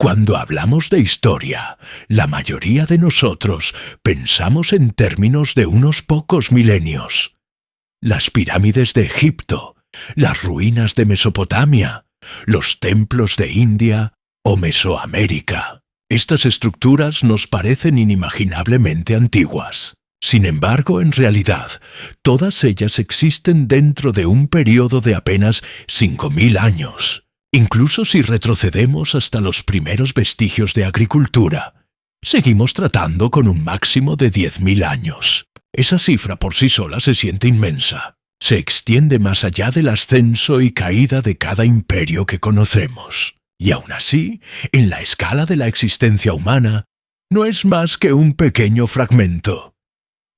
Cuando hablamos de historia, la mayoría de nosotros pensamos en términos de unos pocos milenios. Las pirámides de Egipto, las ruinas de Mesopotamia, los templos de India o Mesoamérica. Estas estructuras nos parecen inimaginablemente antiguas. Sin embargo, en realidad, todas ellas existen dentro de un periodo de apenas 5.000 años. Incluso si retrocedemos hasta los primeros vestigios de agricultura, seguimos tratando con un máximo de 10.000 años. Esa cifra por sí sola se siente inmensa. Se extiende más allá del ascenso y caída de cada imperio que conocemos. Y aún así, en la escala de la existencia humana, no es más que un pequeño fragmento.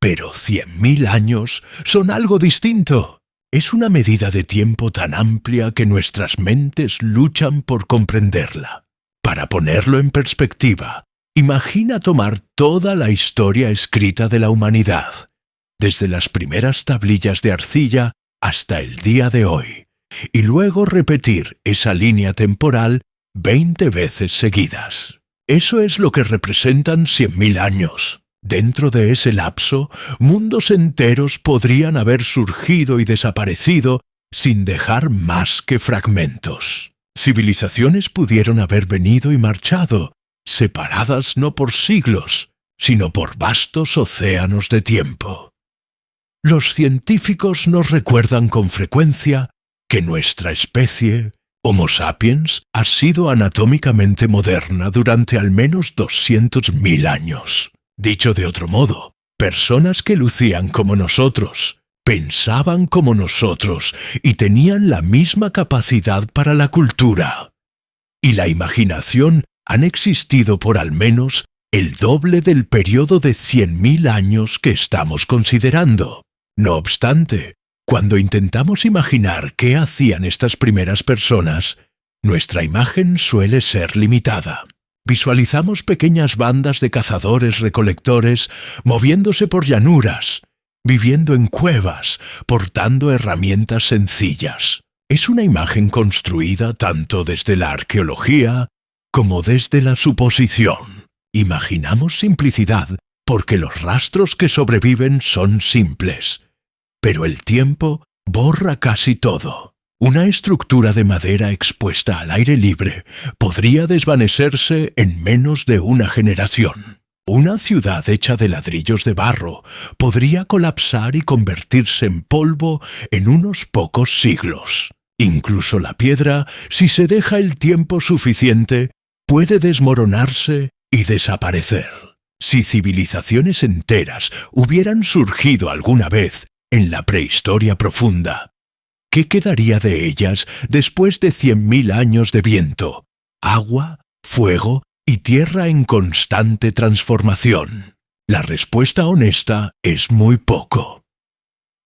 Pero 100.000 años son algo distinto. Es una medida de tiempo tan amplia que nuestras mentes luchan por comprenderla. Para ponerlo en perspectiva, imagina tomar toda la historia escrita de la humanidad, desde las primeras tablillas de arcilla hasta el día de hoy, y luego repetir esa línea temporal 20 veces seguidas. Eso es lo que representan 100.000 años. Dentro de ese lapso, mundos enteros podrían haber surgido y desaparecido sin dejar más que fragmentos. Civilizaciones pudieron haber venido y marchado, separadas no por siglos, sino por vastos océanos de tiempo. Los científicos nos recuerdan con frecuencia que nuestra especie, Homo sapiens, ha sido anatómicamente moderna durante al menos 200.000 años. Dicho de otro modo, personas que lucían como nosotros, pensaban como nosotros y tenían la misma capacidad para la cultura y la imaginación han existido por al menos el doble del periodo de 100.000 años que estamos considerando. No obstante, cuando intentamos imaginar qué hacían estas primeras personas, nuestra imagen suele ser limitada. Visualizamos pequeñas bandas de cazadores-recolectores moviéndose por llanuras, viviendo en cuevas, portando herramientas sencillas. Es una imagen construida tanto desde la arqueología como desde la suposición. Imaginamos simplicidad porque los rastros que sobreviven son simples, pero el tiempo borra casi todo. Una estructura de madera expuesta al aire libre podría desvanecerse en menos de una generación. Una ciudad hecha de ladrillos de barro podría colapsar y convertirse en polvo en unos pocos siglos. Incluso la piedra, si se deja el tiempo suficiente, puede desmoronarse y desaparecer. Si civilizaciones enteras hubieran surgido alguna vez en la prehistoria profunda, ¿qué quedaría de ellas después de 100.000 años de viento, agua, fuego y tierra en constante transformación? La respuesta honesta es muy poco.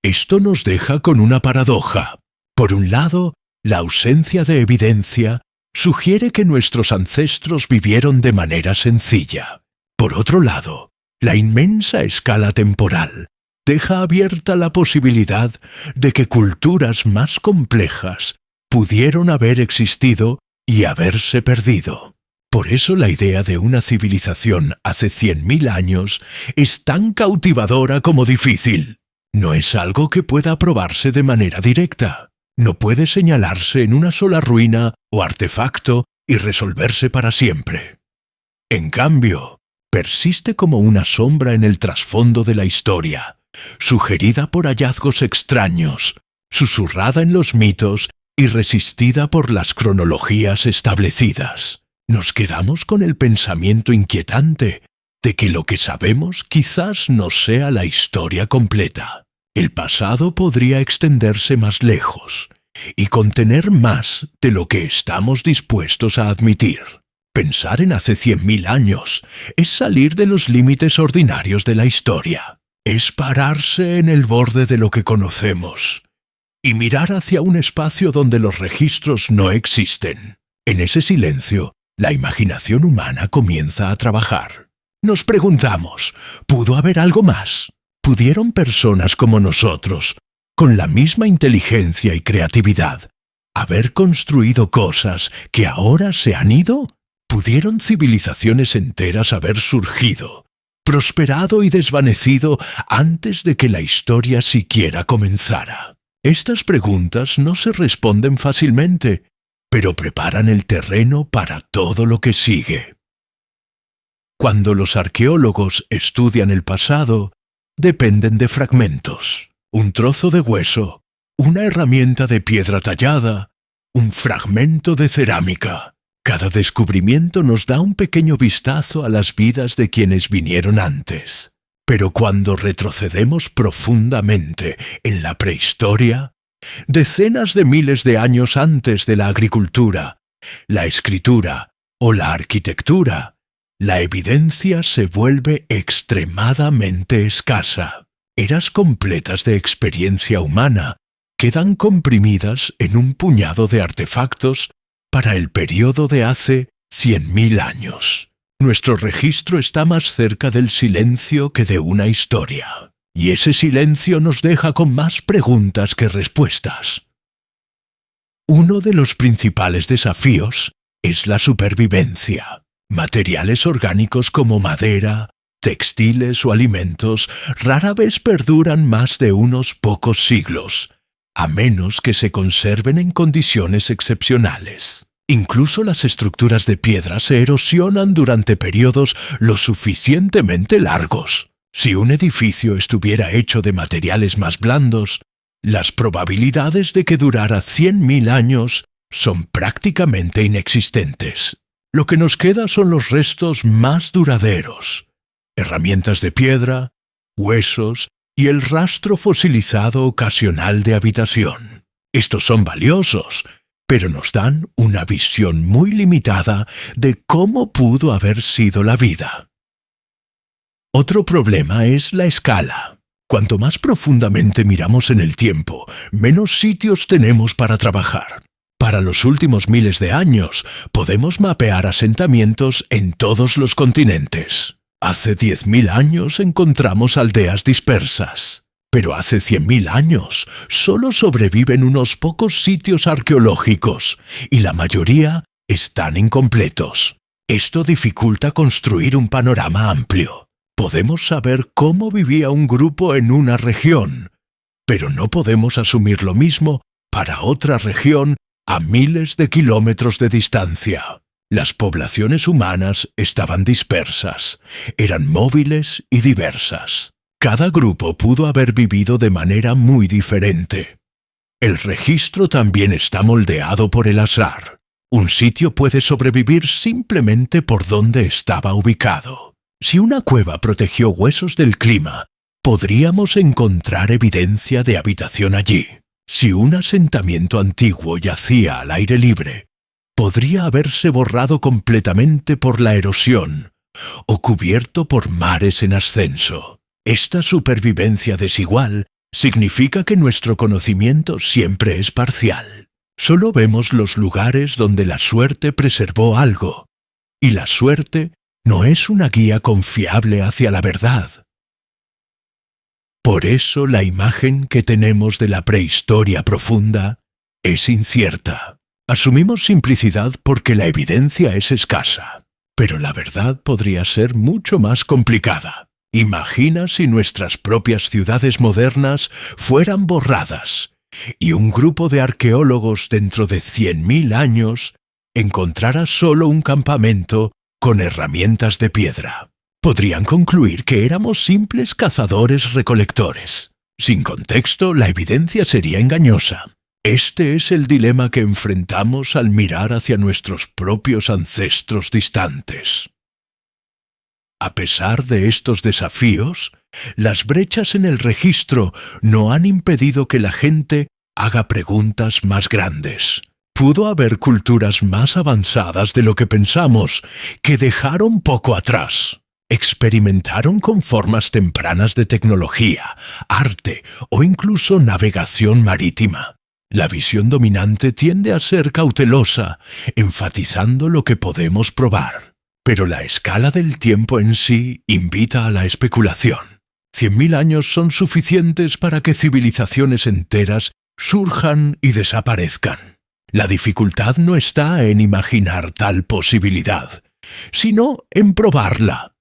Esto nos deja con una paradoja. Por un lado, la ausencia de evidencia sugiere que nuestros ancestros vivieron de manera sencilla. Por otro lado, la inmensa escala temporal deja abierta la posibilidad de que culturas más complejas pudieron haber existido y haberse perdido. Por eso la idea de una civilización hace 100.000 años es tan cautivadora como difícil. No es algo que pueda probarse de manera directa. No puede señalarse en una sola ruina o artefacto y resolverse para siempre. En cambio, persiste como una sombra en el trasfondo de la historia, sugerida por hallazgos extraños, susurrada en los mitos y resistida por las cronologías establecidas. Nos quedamos con el pensamiento inquietante de que lo que sabemos quizás no sea la historia completa. El pasado podría extenderse más lejos y contener más de lo que estamos dispuestos a admitir. Pensar en hace 100.000 años es salir de los límites ordinarios de la historia. Es pararse en el borde de lo que conocemos y mirar hacia un espacio donde los registros no existen. En ese silencio, la imaginación humana comienza a trabajar. Nos preguntamos, ¿pudo haber algo más? ¿Pudieron personas como nosotros, con la misma inteligencia y creatividad, haber construido cosas que ahora se han ido? ¿Pudieron civilizaciones enteras haber surgido, prosperado y desvanecido antes de que la historia siquiera comenzara? Estas preguntas no se responden fácilmente, pero preparan el terreno para todo lo que sigue. Cuando los arqueólogos estudian el pasado, dependen de fragmentos, un trozo de hueso, una herramienta de piedra tallada, un fragmento de cerámica. Cada descubrimiento nos da un pequeño vistazo a las vidas de quienes vinieron antes. Pero cuando retrocedemos profundamente en la prehistoria, decenas de miles de años antes de la agricultura, la escritura o la arquitectura, la evidencia se vuelve extremadamente escasa. Eras completas de experiencia humana quedan comprimidas en un puñado de artefactos para el periodo de hace 100.000 años. Nuestro registro está más cerca del silencio que de una historia, y ese silencio nos deja con más preguntas que respuestas. Uno de los principales desafíos es la supervivencia. Materiales orgánicos como madera, textiles o alimentos rara vez perduran más de unos pocos siglos, a menos que se conserven en condiciones excepcionales. Incluso las estructuras de piedra se erosionan durante periodos lo suficientemente largos. Si un edificio estuviera hecho de materiales más blandos, las probabilidades de que durara 100.000 años son prácticamente inexistentes. Lo que nos queda son los restos más duraderos, herramientas de piedra, huesos y el rastro fosilizado ocasional de habitación. Estos son valiosos, pero nos dan una visión muy limitada de cómo pudo haber sido la vida. Otro problema es la escala. Cuanto más profundamente miramos en el tiempo, menos sitios tenemos para trabajar. Para los últimos miles de años, podemos mapear asentamientos en todos los continentes. Hace 10.000 años encontramos aldeas dispersas, pero hace 100.000 años solo sobreviven unos pocos sitios arqueológicos y la mayoría están incompletos. Esto dificulta construir un panorama amplio. Podemos saber cómo vivía un grupo en una región, pero no podemos asumir lo mismo para otra región a miles de kilómetros de distancia. Las poblaciones humanas estaban dispersas, eran móviles y diversas. Cada grupo pudo haber vivido de manera muy diferente. El registro también está moldeado por el azar. Un sitio puede sobrevivir simplemente por donde estaba ubicado. Si una cueva protegió huesos del clima, podríamos encontrar evidencia de habitación allí. Si un asentamiento antiguo yacía al aire libre, podría haberse borrado completamente por la erosión o cubierto por mares en ascenso. Esta supervivencia desigual significa que nuestro conocimiento siempre es parcial. Solo vemos los lugares donde la suerte preservó algo, y la suerte no es una guía confiable hacia la verdad. Por eso la imagen que tenemos de la prehistoria profunda es incierta. Asumimos simplicidad porque la evidencia es escasa, pero la verdad podría ser mucho más complicada. Imagina si nuestras propias ciudades modernas fueran borradas y un grupo de arqueólogos dentro de 100.000 años encontrara solo un campamento con herramientas de piedra. Podrían concluir que éramos simples cazadores-recolectores. Sin contexto, la evidencia sería engañosa. Este es el dilema que enfrentamos al mirar hacia nuestros propios ancestros distantes. A pesar de estos desafíos, las brechas en el registro no han impedido que la gente haga preguntas más grandes. Pudo haber culturas más avanzadas de lo que pensamos, que dejaron poco atrás. Experimentaron con formas tempranas de tecnología, arte o incluso navegación marítima. La visión dominante tiende a ser cautelosa, enfatizando lo que podemos probar. Pero la escala del tiempo en sí invita a la especulación. 100.000 años son suficientes para que civilizaciones enteras surjan y desaparezcan. La dificultad no está en imaginar tal posibilidad, sino en probarla.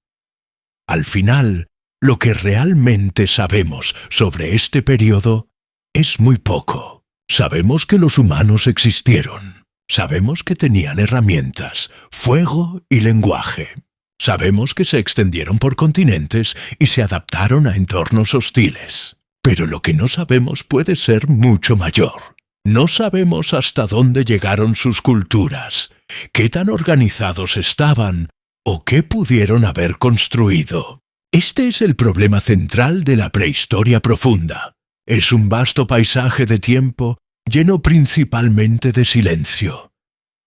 Al final, lo que realmente sabemos sobre este periodo es muy poco. Sabemos que los humanos existieron. Sabemos que tenían herramientas, fuego y lenguaje. Sabemos que se extendieron por continentes y se adaptaron a entornos hostiles. Pero lo que no sabemos puede ser mucho mayor. No sabemos hasta dónde llegaron sus culturas, qué tan organizados estaban o qué pudieron haber construido. Este es el problema central de la prehistoria profunda. Es un vasto paisaje de tiempo lleno principalmente de silencio,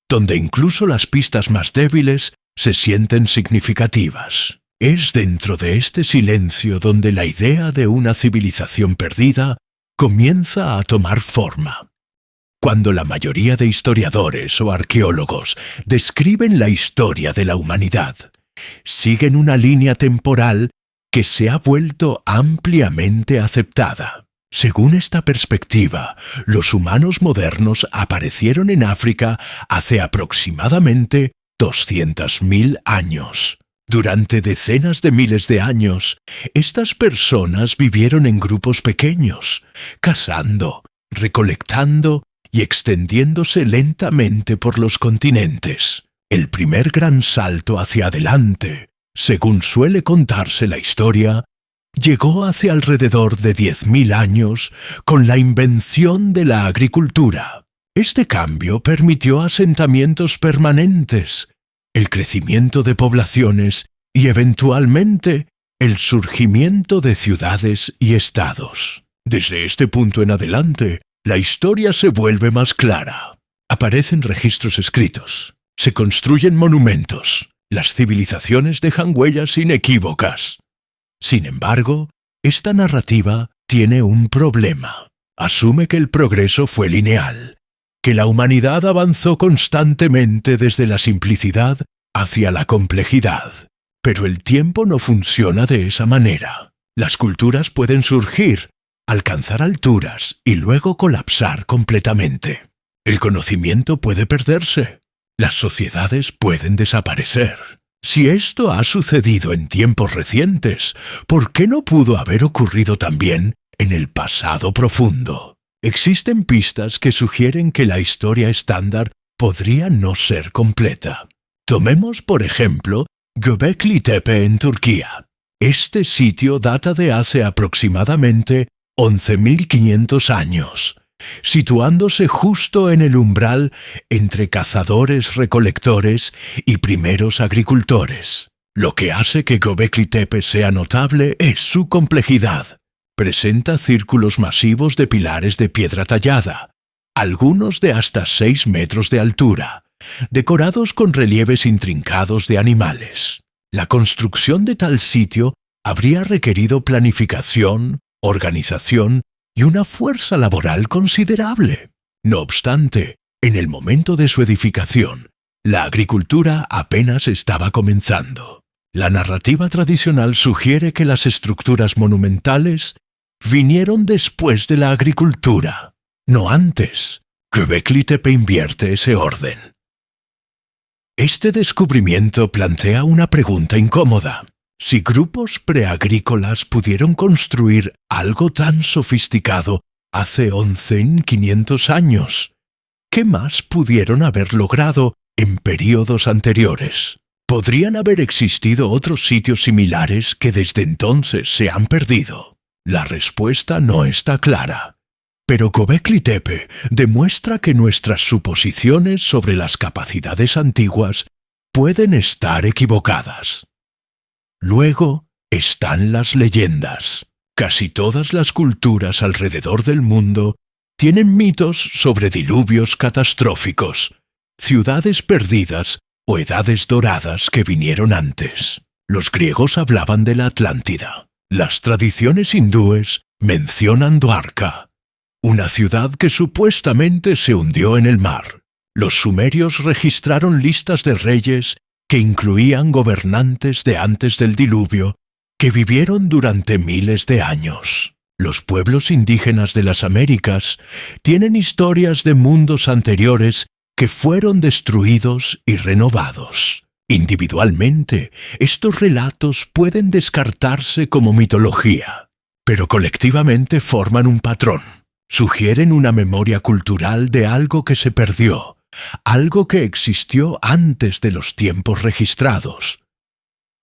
donde incluso las pistas más débiles se sienten significativas. Es dentro de este silencio donde la idea de una civilización perdida comienza a tomar forma. Cuando la mayoría de historiadores o arqueólogos describen la historia de la humanidad, siguen una línea temporal que se ha vuelto ampliamente aceptada. Según esta perspectiva, los humanos modernos aparecieron en África hace aproximadamente 200.000 años. Durante decenas de miles de años, estas personas vivieron en grupos pequeños, cazando, recolectando y extendiéndose lentamente por los continentes. El primer gran salto hacia adelante, según suele contarse la historia, llegó hace alrededor de 10.000 años con la invención de la agricultura. Este cambio permitió asentamientos permanentes, el crecimiento de poblaciones y eventualmente el surgimiento de ciudades y estados. Desde este punto en adelante, la historia se vuelve más clara. Aparecen registros escritos, se construyen monumentos, las civilizaciones dejan huellas inequívocas. Sin embargo, esta narrativa tiene un problema. Asume que el progreso fue lineal, que la humanidad avanzó constantemente desde la simplicidad hacia la complejidad. Pero el tiempo no funciona de esa manera. Las culturas pueden surgir, alcanzar alturas y luego colapsar completamente. El conocimiento puede perderse. Las sociedades pueden desaparecer. Si esto ha sucedido en tiempos recientes, ¿por qué no pudo haber ocurrido también en el pasado profundo? Existen pistas que sugieren que la historia estándar podría no ser completa. Tomemos, por ejemplo, Göbekli Tepe en Turquía. Este sitio data de hace aproximadamente 11.500 años, situándose justo en el umbral entre cazadores-recolectores y primeros agricultores. Lo que hace que Göbekli Tepe sea notable es su complejidad. Presenta círculos masivos de pilares de piedra tallada, algunos de hasta 6 metros de altura, decorados con relieves intrincados de animales. La construcción de tal sitio habría requerido planificación, organización y una fuerza laboral considerable. No obstante, en el momento de su edificación, la agricultura apenas estaba comenzando. La narrativa tradicional sugiere que las estructuras monumentales vinieron después de la agricultura, no antes. Göbekli Tepe invierte ese orden. Este descubrimiento plantea una pregunta incómoda. Si grupos preagrícolas pudieron construir algo tan sofisticado hace 11.500 años, ¿qué más pudieron haber logrado en períodos anteriores? ¿Podrían haber existido otros sitios similares que desde entonces se han perdido? La respuesta no está clara. Pero Göbekli Tepe demuestra que nuestras suposiciones sobre las capacidades antiguas pueden estar equivocadas. Luego están las leyendas. Casi todas las culturas alrededor del mundo tienen mitos sobre diluvios catastróficos, ciudades perdidas o edades doradas que vinieron antes. Los griegos hablaban de la Atlántida. Las tradiciones hindúes mencionan Dwarka, una ciudad que supuestamente se hundió en el mar. Los sumerios registraron listas de reyes que incluían gobernantes de antes del diluvio que vivieron durante miles de años. Los pueblos indígenas de las Américas tienen historias de mundos anteriores que fueron destruidos y renovados. Individualmente, estos relatos pueden descartarse como mitología, pero colectivamente forman un patrón. Sugieren una memoria cultural de algo que se perdió, algo que existió antes de los tiempos registrados.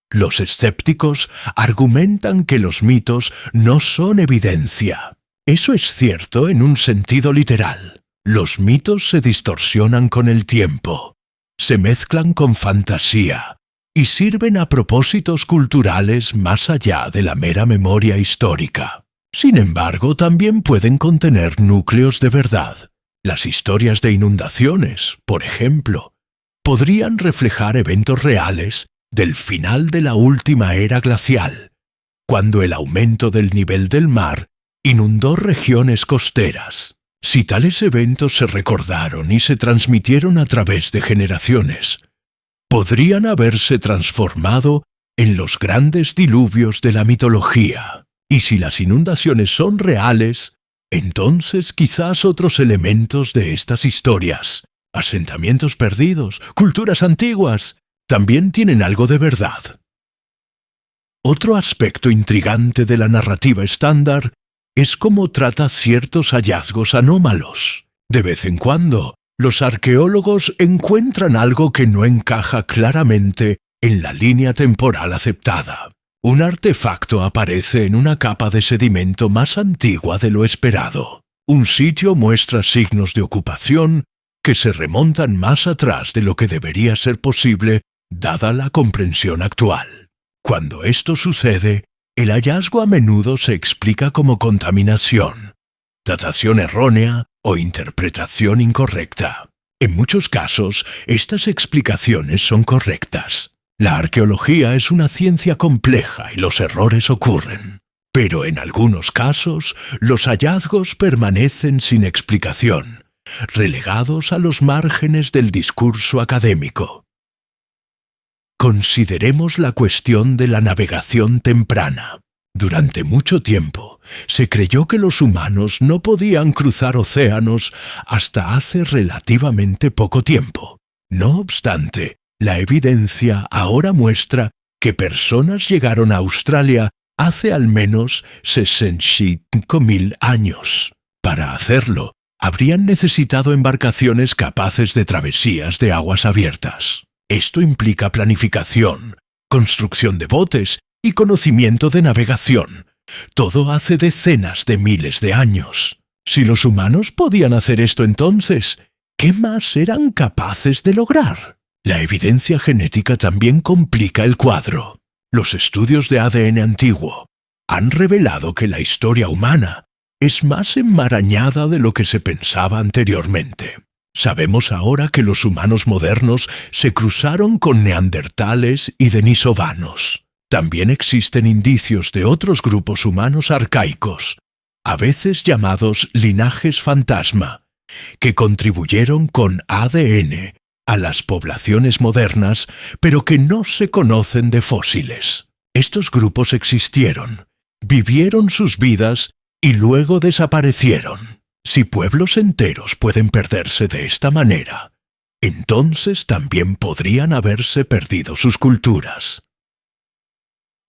Los escépticos argumentan que los mitos no son evidencia. Eso es cierto en un sentido literal. Los mitos se distorsionan con el tiempo, se mezclan con fantasía y sirven a propósitos culturales más allá de la mera memoria histórica. Sin embargo, también pueden contener núcleos de verdad. Las historias de inundaciones, por ejemplo, podrían reflejar eventos reales del final de la última era glacial, cuando el aumento del nivel del mar inundó regiones costeras. Si tales eventos se recordaron y se transmitieron a través de generaciones, podrían haberse transformado en los grandes diluvios de la mitología. Y si las inundaciones son reales, entonces quizás otros elementos de estas historias, asentamientos perdidos, culturas antiguas, también tienen algo de verdad. Otro aspecto intrigante de la narrativa estándar es cómo trata ciertos hallazgos anómalos. De vez en cuando, los arqueólogos encuentran algo que no encaja claramente en la línea temporal aceptada. Un artefacto aparece en una capa de sedimento más antigua de lo esperado. Un sitio muestra signos de ocupación que se remontan más atrás de lo que debería ser posible dada la comprensión actual. Cuando esto sucede, el hallazgo a menudo se explica como contaminación, datación errónea o interpretación incorrecta. En muchos casos, estas explicaciones son correctas. La arqueología es una ciencia compleja y los errores ocurren. Pero en algunos casos, los hallazgos permanecen sin explicación, relegados a los márgenes del discurso académico. Consideremos la cuestión de la navegación temprana. Durante mucho tiempo, se creyó que los humanos no podían cruzar océanos hasta hace relativamente poco tiempo. No obstante, la evidencia ahora muestra que personas llegaron a Australia hace al menos 65.000 años. Para hacerlo, habrían necesitado embarcaciones capaces de travesías de aguas abiertas. Esto implica planificación, construcción de botes y conocimiento de navegación. Todo hace decenas de miles de años. Si los humanos podían hacer esto entonces, ¿qué más eran capaces de lograr? La evidencia genética también complica el cuadro. Los estudios de ADN antiguo han revelado que la historia humana es más enmarañada de lo que se pensaba anteriormente. Sabemos ahora que los humanos modernos se cruzaron con neandertales y denisovanos. También existen indicios de otros grupos humanos arcaicos, a veces llamados linajes fantasma, que contribuyeron con ADN a las poblaciones modernas, pero que no se conocen de fósiles. Estos grupos existieron, vivieron sus vidas y luego desaparecieron. Si pueblos enteros pueden perderse de esta manera, entonces también podrían haberse perdido sus culturas.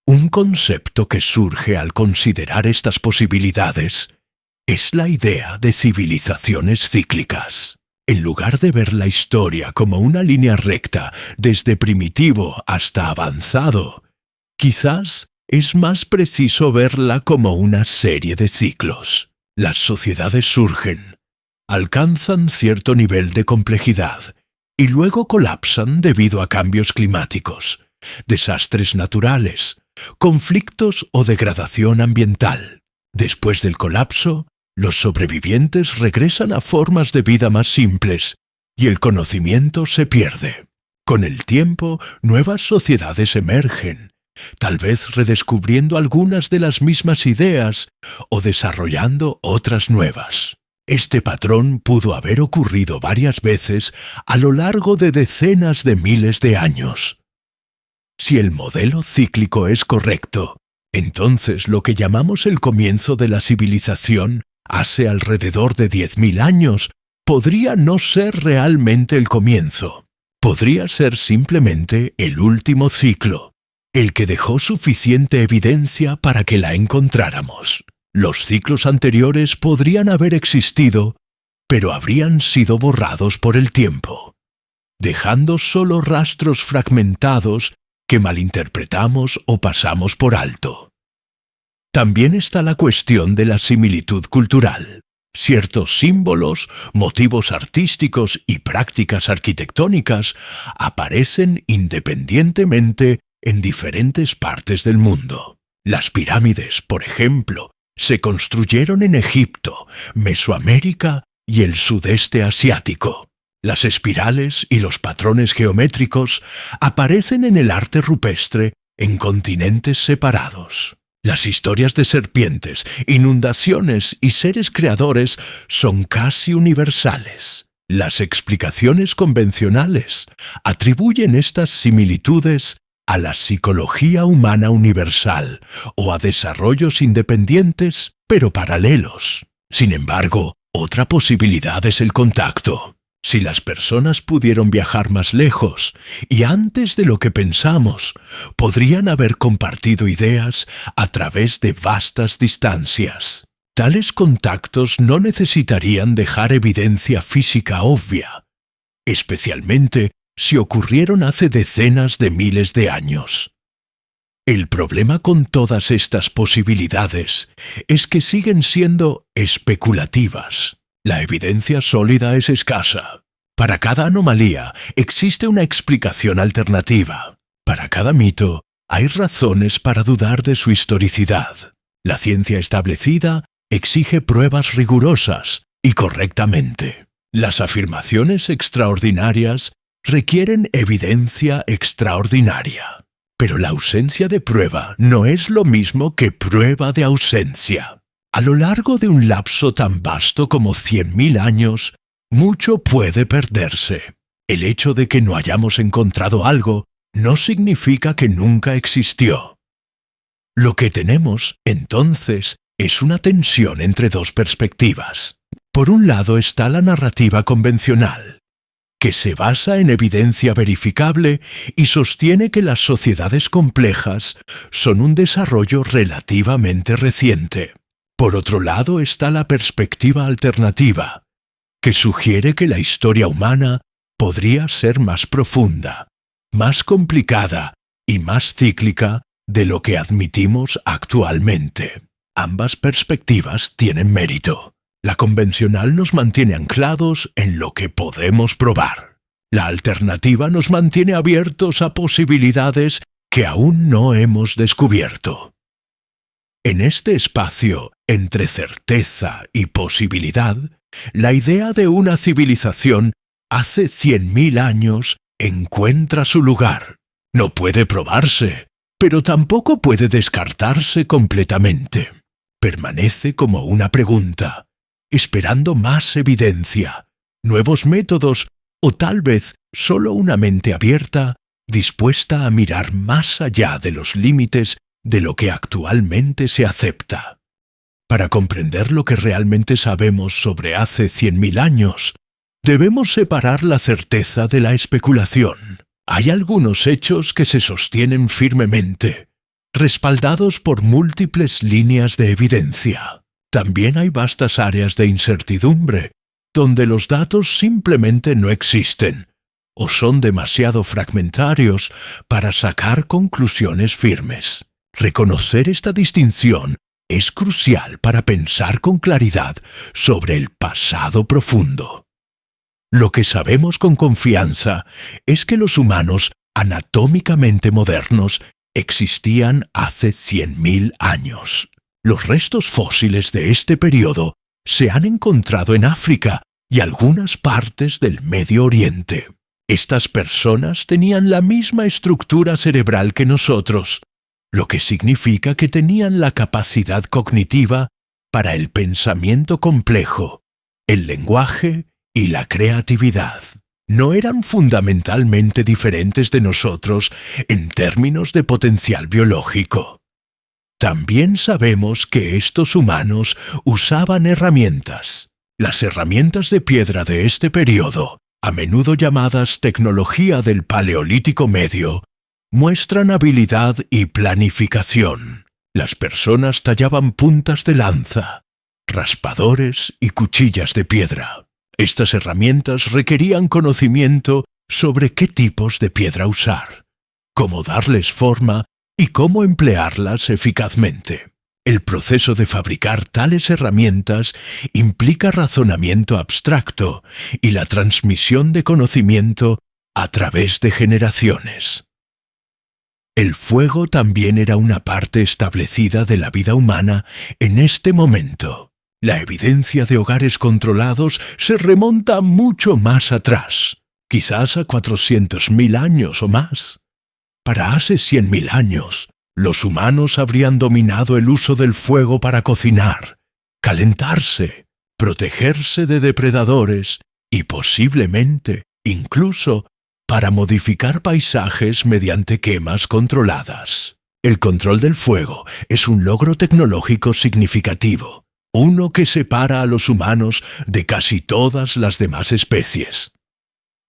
Un concepto que surge al considerar estas posibilidades es la idea de civilizaciones cíclicas. En lugar de ver la historia como una línea recta desde primitivo hasta avanzado, quizás es más preciso verla como una serie de ciclos. Las sociedades surgen, alcanzan cierto nivel de complejidad y luego colapsan debido a cambios climáticos, desastres naturales, conflictos o degradación ambiental. Después del colapso, los sobrevivientes regresan a formas de vida más simples y el conocimiento se pierde. Con el tiempo, nuevas sociedades emergen, tal vez redescubriendo algunas de las mismas ideas o desarrollando otras nuevas. Este patrón pudo haber ocurrido varias veces a lo largo de decenas de miles de años. Si el modelo cíclico es correcto, Entonces, lo que llamamos el comienzo de la civilización, hace alrededor de 10.000 años, podría no ser realmente el comienzo. Podría ser simplemente el último ciclo, el que dejó suficiente evidencia para que la encontráramos. Los ciclos anteriores podrían haber existido, pero habrían sido borrados por el tiempo, dejando solo rastros fragmentados que malinterpretamos o pasamos por alto. También está la cuestión de la similitud cultural. Ciertos símbolos, motivos artísticos y prácticas arquitectónicas aparecen independientemente en diferentes partes del mundo. Las pirámides, por ejemplo, se construyeron en Egipto, Mesoamérica y el sudeste asiático. Las espirales y los patrones geométricos aparecen en el arte rupestre en continentes separados. Las historias de serpientes, inundaciones y seres creadores son casi universales. Las explicaciones convencionales atribuyen estas similitudes a la psicología humana universal o a desarrollos independientes pero paralelos. Sin embargo, otra posibilidad es el contacto. Si las personas pudieron viajar más lejos y antes de lo que pensamos, podrían haber compartido ideas a través de vastas distancias. Tales contactos no necesitarían dejar evidencia física obvia, especialmente si ocurrieron hace decenas de miles de años. El problema con todas estas posibilidades es que siguen siendo especulativas. La evidencia sólida es escasa. Para cada anomalía existe una explicación alternativa. Para cada mito hay razones para dudar de su historicidad. La ciencia establecida exige pruebas rigurosas y correctamente. Las afirmaciones extraordinarias requieren evidencia extraordinaria. Pero la ausencia de prueba no es lo mismo que prueba de ausencia. A lo largo de un lapso tan vasto como 100.000 años, mucho puede perderse. El hecho de que no hayamos encontrado algo no significa que nunca existió. Lo que tenemos, entonces, es una tensión entre dos perspectivas. Por un lado está la narrativa convencional, que se basa en evidencia verificable y sostiene que las sociedades complejas son un desarrollo relativamente reciente. Por otro lado está la perspectiva alternativa, que sugiere que la historia humana podría ser más profunda, más complicada y más cíclica de lo que admitimos actualmente. Ambas perspectivas tienen mérito. La convencional nos mantiene anclados en lo que podemos probar. La alternativa nos mantiene abiertos a posibilidades que aún no hemos descubierto. En este espacio entre certeza y posibilidad, la idea de una civilización hace 100.000 años encuentra su lugar. No puede probarse, pero tampoco puede descartarse completamente. Permanece como una pregunta, esperando más evidencia, nuevos métodos o tal vez solo una mente abierta, dispuesta a mirar más allá de los límites de lo que actualmente se acepta. Para comprender lo que realmente sabemos sobre hace 100.000 años, debemos separar la certeza de la especulación. Hay algunos hechos que se sostienen firmemente, respaldados por múltiples líneas de evidencia. También hay vastas áreas de incertidumbre, donde los datos simplemente no existen, o son demasiado fragmentarios para sacar conclusiones firmes. Reconocer esta distinción es crucial para pensar con claridad sobre el pasado profundo. Lo que sabemos con confianza es que los humanos anatómicamente modernos existían hace 100.000 años. Los restos fósiles de este periodo se han encontrado en África y algunas partes del Medio Oriente. Estas personas tenían la misma estructura cerebral que nosotros, lo que significa que tenían la capacidad cognitiva para el pensamiento complejo, el lenguaje y la creatividad. No eran fundamentalmente diferentes de nosotros en términos de potencial biológico. También sabemos que estos humanos usaban herramientas. Las herramientas de piedra de este periodo, a menudo llamadas tecnología del Paleolítico Medio, muestran habilidad y planificación. Las personas tallaban puntas de lanza, raspadores y cuchillas de piedra. Estas herramientas requerían conocimiento sobre qué tipos de piedra usar, cómo darles forma y cómo emplearlas eficazmente. El proceso de fabricar tales herramientas implica razonamiento abstracto y la transmisión de conocimiento a través de generaciones. El fuego también era una parte establecida de la vida humana en este momento. La evidencia de hogares controlados se remonta mucho más atrás, quizás a 400.000 años o más. Para hace 100.000 años, los humanos habrían dominado el uso del fuego para cocinar, calentarse, protegerse de depredadores y posiblemente, incluso, para modificar paisajes mediante quemas controladas. El control del fuego es un logro tecnológico significativo, uno que separa a los humanos de casi todas las demás especies.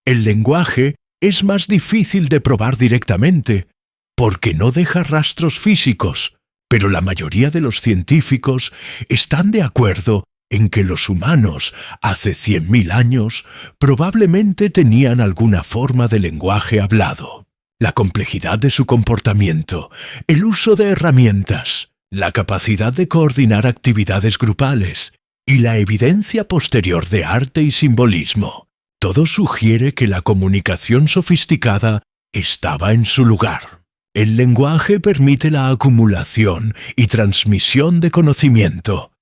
El lenguaje es más difícil de probar directamente, porque no deja rastros físicos, pero la mayoría de los científicos están de acuerdo en que los humanos, hace 100.000 años, probablemente tenían alguna forma de lenguaje hablado. La complejidad de su comportamiento, el uso de herramientas, la capacidad de coordinar actividades grupales y la evidencia posterior de arte y simbolismo, todo sugiere que la comunicación sofisticada estaba en su lugar. El lenguaje permite la acumulación y transmisión de conocimiento,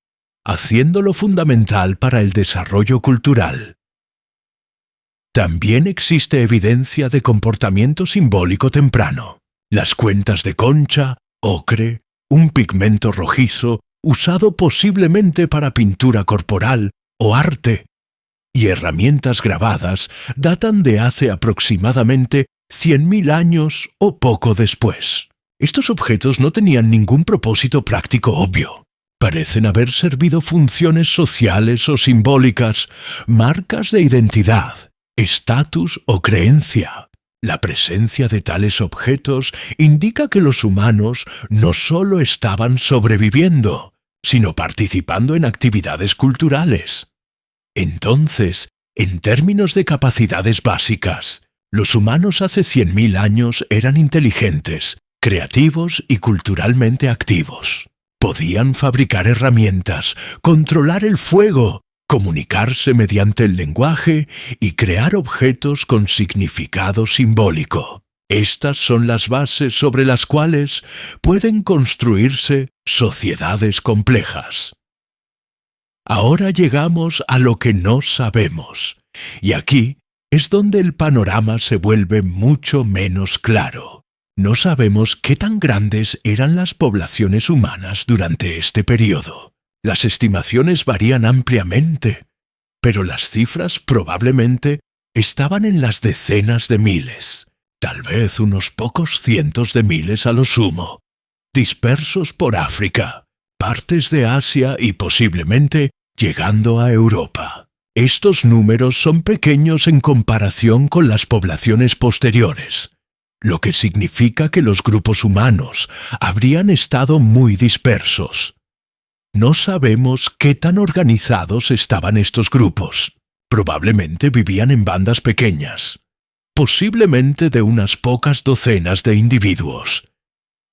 haciéndolo fundamental para el desarrollo cultural. También existe evidencia de comportamiento simbólico temprano. Las cuentas de concha, ocre, un pigmento rojizo usado posiblemente para pintura corporal o arte, y herramientas grabadas datan de hace aproximadamente 100.000 años o poco después. Estos objetos no tenían ningún propósito práctico obvio. Parecen haber servido funciones sociales o simbólicas, marcas de identidad, estatus o creencia. La presencia de tales objetos indica que los humanos no solo estaban sobreviviendo, sino participando en actividades culturales. Entonces, en términos de capacidades básicas, los humanos hace 100.000 años eran inteligentes, creativos y culturalmente activos. Podían fabricar herramientas, controlar el fuego, comunicarse mediante el lenguaje y crear objetos con significado simbólico. Estas son las bases sobre las cuales pueden construirse sociedades complejas. Ahora llegamos a lo que no sabemos, y aquí es donde el panorama se vuelve mucho menos claro. No sabemos qué tan grandes eran las poblaciones humanas durante este periodo. Las estimaciones varían ampliamente, pero las cifras probablemente estaban en las decenas de miles, tal vez unos pocos cientos de miles a lo sumo, dispersos por África, partes de Asia y posiblemente llegando a Europa. Estos números son pequeños en comparación con las poblaciones posteriores, lo que significa que los grupos humanos habrían estado muy dispersos. No sabemos qué tan organizados estaban estos grupos. Probablemente vivían en bandas pequeñas, posiblemente de unas pocas docenas de individuos.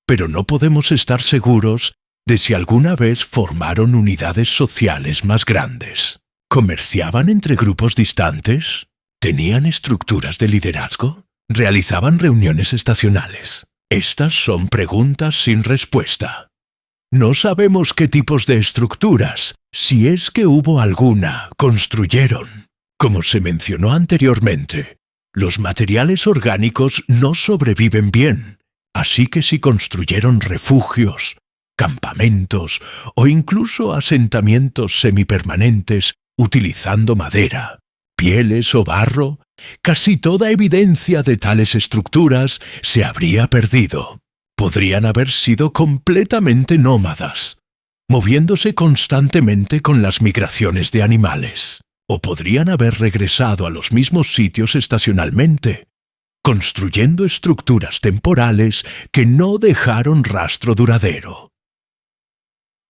Pero no podemos estar seguros de si alguna vez formaron unidades sociales más grandes. ¿Comerciaban entre grupos distantes? ¿Tenían estructuras de liderazgo? ¿Realizaban reuniones estacionales? Estas son preguntas sin respuesta. No sabemos qué tipos de estructuras, si es que hubo alguna, construyeron. Como se mencionó anteriormente, los materiales orgánicos no sobreviven bien, así que si construyeron refugios, campamentos o incluso asentamientos semipermanentes utilizando madera, pieles o barro, casi toda evidencia de tales estructuras se habría perdido. Podrían haber sido completamente nómadas, moviéndose constantemente con las migraciones de animales. O podrían haber regresado a los mismos sitios estacionalmente, construyendo estructuras temporales que no dejaron rastro duradero.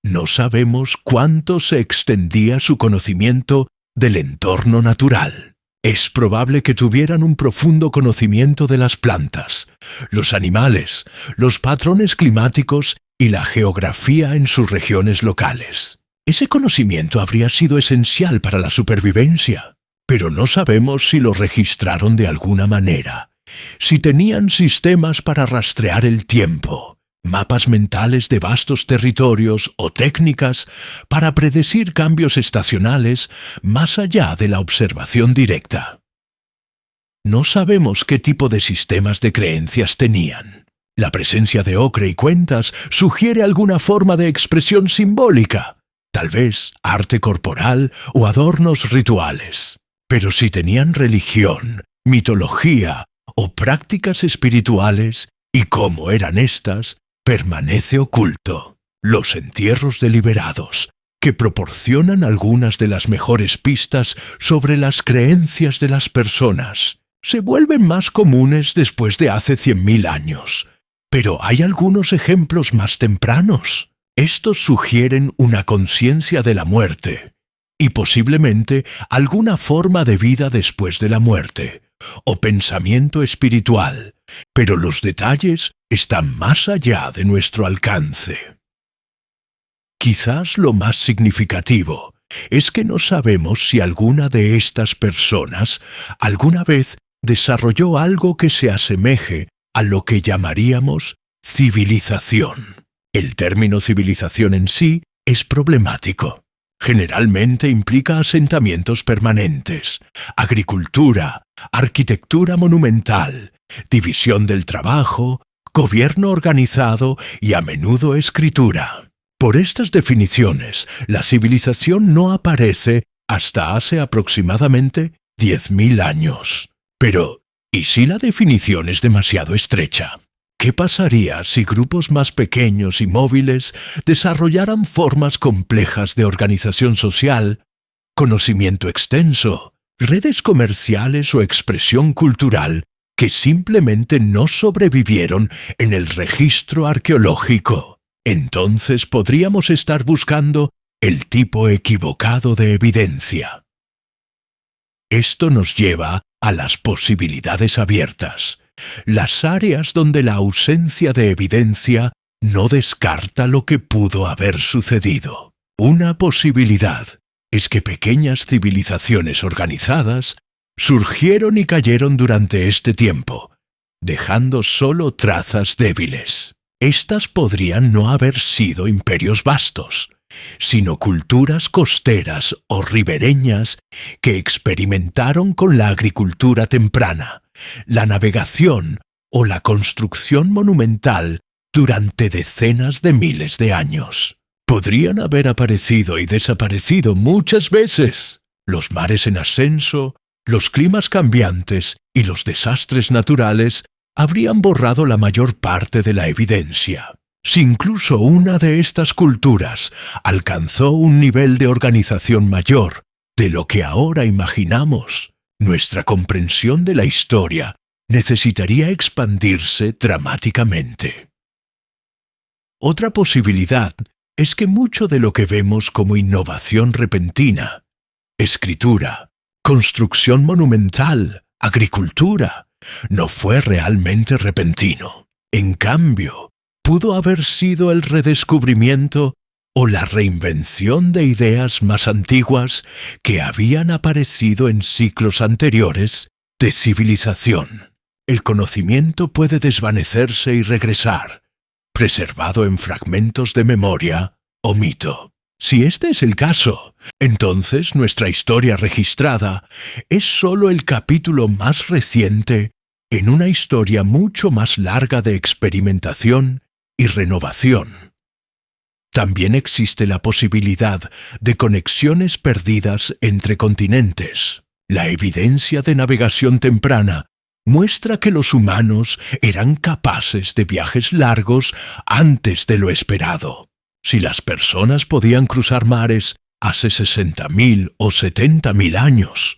No sabemos cuánto se extendía su conocimiento del entorno natural. Es probable que tuvieran un profundo conocimiento de las plantas, los animales, los patrones climáticos y la geografía en sus regiones locales. Ese conocimiento habría sido esencial para la supervivencia, pero no sabemos si lo registraron de alguna manera, si tenían sistemas para rastrear el tiempo, mapas mentales de vastos territorios o técnicas para predecir cambios estacionales más allá de la observación directa. No sabemos qué tipo de sistemas de creencias tenían. La presencia de ocre y cuentas sugiere alguna forma de expresión simbólica, tal vez arte corporal o adornos rituales. Pero si tenían religión, mitología o prácticas espirituales, y cómo eran estas, permanece oculto. Los entierros deliberados, que proporcionan algunas de las mejores pistas sobre las creencias de las personas, se vuelven más comunes después de hace 100.000 años. Pero hay algunos ejemplos más tempranos. Estos sugieren una conciencia de la muerte y posiblemente alguna forma de vida después de la muerte o pensamiento espiritual, pero los detalles están más allá de nuestro alcance. Quizás lo más significativo es que no sabemos si alguna de estas personas alguna vez desarrolló algo que se asemeje a lo que llamaríamos civilización. El término civilización en sí es problemático. Generalmente implica asentamientos permanentes, agricultura, arquitectura monumental, división del trabajo, gobierno organizado y a menudo escritura. Por estas definiciones, la civilización no aparece hasta hace aproximadamente 10.000 años. Pero, ¿y si la definición es demasiado estrecha? ¿Qué pasaría si grupos más pequeños y móviles desarrollaran formas complejas de organización social, conocimiento extenso, redes comerciales o expresión cultural que simplemente no sobrevivieron en el registro arqueológico? Entonces podríamos estar buscando el tipo equivocado de evidencia. Esto nos lleva a las posibilidades abiertas, las áreas donde la ausencia de evidencia no descarta lo que pudo haber sucedido. Una posibilidad es que pequeñas civilizaciones organizadas surgieron y cayeron durante este tiempo, dejando solo trazas débiles. Estas podrían no haber sido imperios vastos, sino culturas costeras o ribereñas que experimentaron con la agricultura temprana, la navegación o la construcción monumental durante decenas de miles de años. Podrían haber aparecido y desaparecido muchas veces. Los mares en ascenso, los climas cambiantes y los desastres naturales habrían borrado la mayor parte de la evidencia. Si incluso una de estas culturas alcanzó un nivel de organización mayor de lo que ahora imaginamos, nuestra comprensión de la historia necesitaría expandirse dramáticamente. Otra posibilidad es que mucho de lo que vemos como innovación repentina, escritura, construcción monumental, agricultura, no fue realmente repentino. En cambio, pudo haber sido el redescubrimiento o la reinvención de ideas más antiguas que habían aparecido en ciclos anteriores de civilización. El conocimiento puede desvanecerse y regresar, preservado en fragmentos de memoria o mito. Si este es el caso, entonces nuestra historia registrada es solo el capítulo más reciente en una historia mucho más larga de experimentación y renovación. También existe la posibilidad de conexiones perdidas entre continentes. La evidencia de navegación temprana muestra que los humanos eran capaces de viajes largos antes de lo esperado. Si las personas podían cruzar mares hace 60.000 o 70.000 años,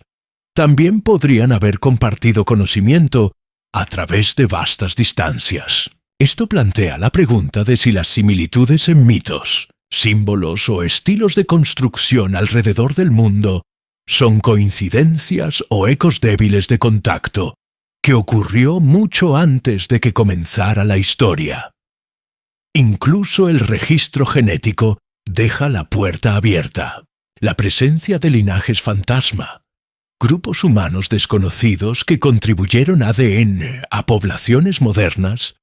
también podrían haber compartido conocimiento a través de vastas distancias. Esto plantea la pregunta de si las similitudes en mitos, símbolos o estilos de construcción alrededor del mundo son coincidencias o ecos débiles de contacto que ocurrió mucho antes de que comenzara la historia. Incluso el registro genético deja la puerta abierta. La presencia de linajes fantasma, grupos humanos desconocidos que contribuyeron ADN a poblaciones modernas,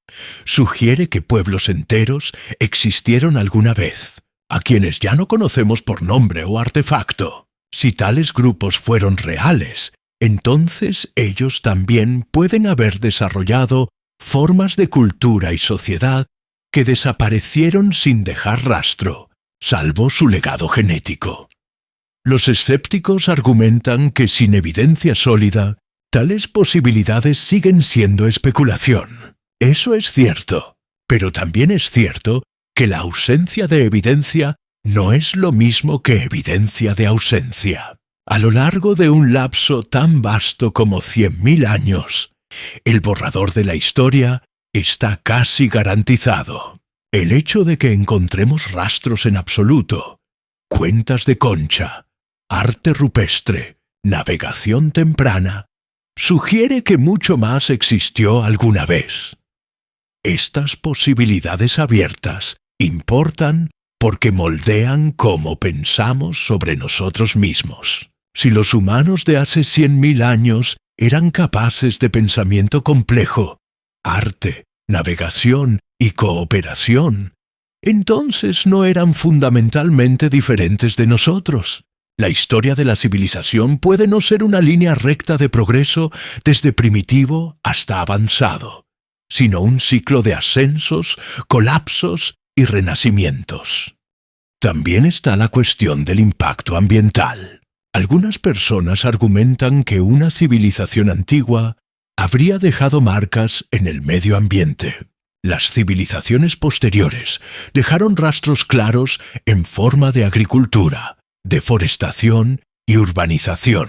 sugiere que pueblos enteros existieron alguna vez, a quienes ya no conocemos por nombre o artefacto. Si tales grupos fueron reales, entonces ellos también pueden haber desarrollado formas de cultura y sociedad que desaparecieron sin dejar rastro, salvo su legado genético. Los escépticos argumentan que sin evidencia sólida, tales posibilidades siguen siendo especulación. Eso es cierto, pero también es cierto que la ausencia de evidencia no es lo mismo que evidencia de ausencia. A lo largo de un lapso tan vasto como 100.000 años, el borrador de la historia está casi garantizado. El hecho de que encontremos rastros en absoluto, cuentas de concha, arte rupestre, navegación temprana, sugiere que mucho más existió alguna vez. Estas posibilidades abiertas importan porque moldean cómo pensamos sobre nosotros mismos. Si los humanos de hace 100.000 años eran capaces de pensamiento complejo, arte, navegación y cooperación, entonces no eran fundamentalmente diferentes de nosotros. La historia de la civilización puede no ser una línea recta de progreso desde primitivo hasta avanzado, sino un ciclo de ascensos, colapsos y renacimientos. También está la cuestión del impacto ambiental. Algunas personas argumentan que una civilización antigua habría dejado marcas en el medio ambiente. Las civilizaciones posteriores dejaron rastros claros en forma de agricultura, deforestación y urbanización.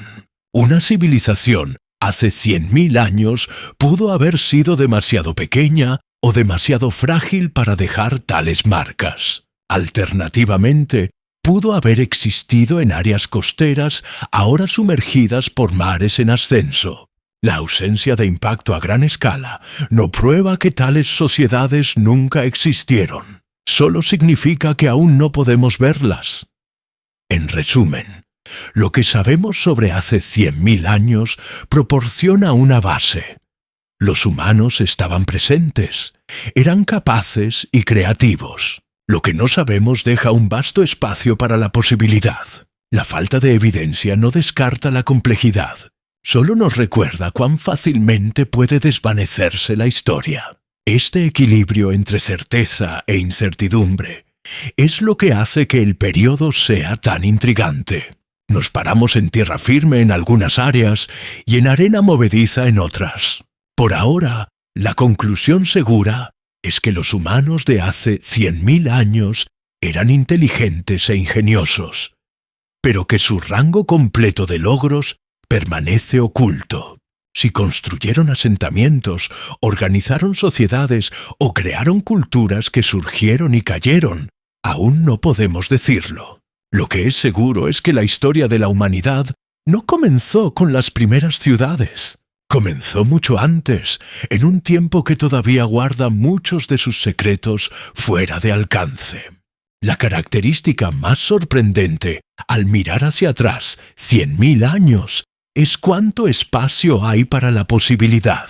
Una civilización hace 100.000 años pudo haber sido demasiado pequeña o demasiado frágil para dejar tales marcas. Alternativamente, pudo haber existido en áreas costeras ahora sumergidas por mares en ascenso. La ausencia de impacto a gran escala no prueba que tales sociedades nunca existieron. Solo significa que aún no podemos verlas. En resumen, lo que sabemos sobre hace 100.000 años proporciona una base. Los humanos estaban presentes, eran capaces y creativos. Lo que no sabemos deja un vasto espacio para la posibilidad. La falta de evidencia no descarta la complejidad, solo nos recuerda cuán fácilmente puede desvanecerse la historia. Este equilibrio entre certeza e incertidumbre es lo que hace que el periodo sea tan intrigante. Nos paramos en tierra firme en algunas áreas y en arena movediza en otras. Por ahora, la conclusión segura es que los humanos de hace 100.000 años eran inteligentes e ingeniosos, pero que su rango completo de logros permanece oculto. Si construyeron asentamientos, organizaron sociedades o crearon culturas que surgieron y cayeron, aún no podemos decirlo. Lo que es seguro es que la historia de la humanidad no comenzó con las primeras ciudades. Comenzó mucho antes, en un tiempo que todavía guarda muchos de sus secretos fuera de alcance. La característica más sorprendente al mirar hacia atrás 100.000 años es cuánto espacio hay para la posibilidad.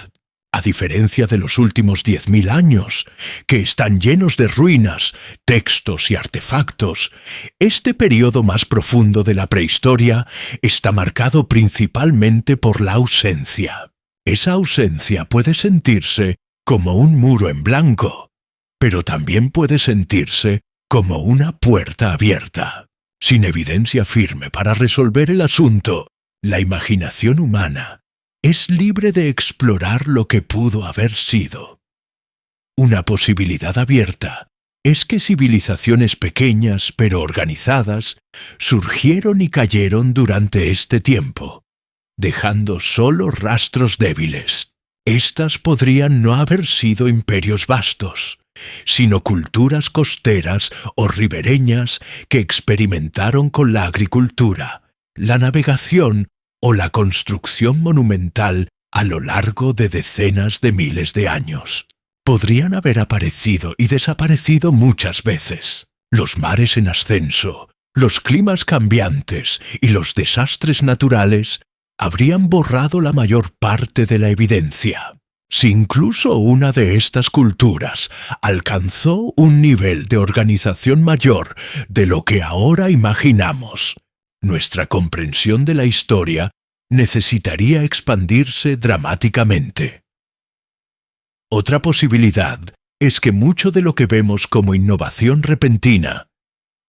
A diferencia de los últimos 10.000 años, que están llenos de ruinas, textos y artefactos, este periodo más profundo de la prehistoria está marcado principalmente por la ausencia. Esa ausencia puede sentirse como un muro en blanco, pero también puede sentirse como una puerta abierta. Sin evidencia firme para resolver el asunto, la imaginación humana es libre de explorar lo que pudo haber sido. Una posibilidad abierta es que civilizaciones pequeñas pero organizadas surgieron y cayeron durante este tiempo, dejando solo rastros débiles. Estas podrían no haber sido imperios vastos, sino culturas costeras o ribereñas que experimentaron con la agricultura, la navegación o la construcción monumental a lo largo de decenas de miles de años. Podrían haber aparecido y desaparecido muchas veces. Los mares en ascenso, los climas cambiantes y los desastres naturales habrían borrado la mayor parte de la evidencia. Si incluso una de estas culturas alcanzó un nivel de organización mayor de lo que ahora imaginamos, nuestra comprensión de la historia necesitaría expandirse dramáticamente. Otra posibilidad es que mucho de lo que vemos como innovación repentina,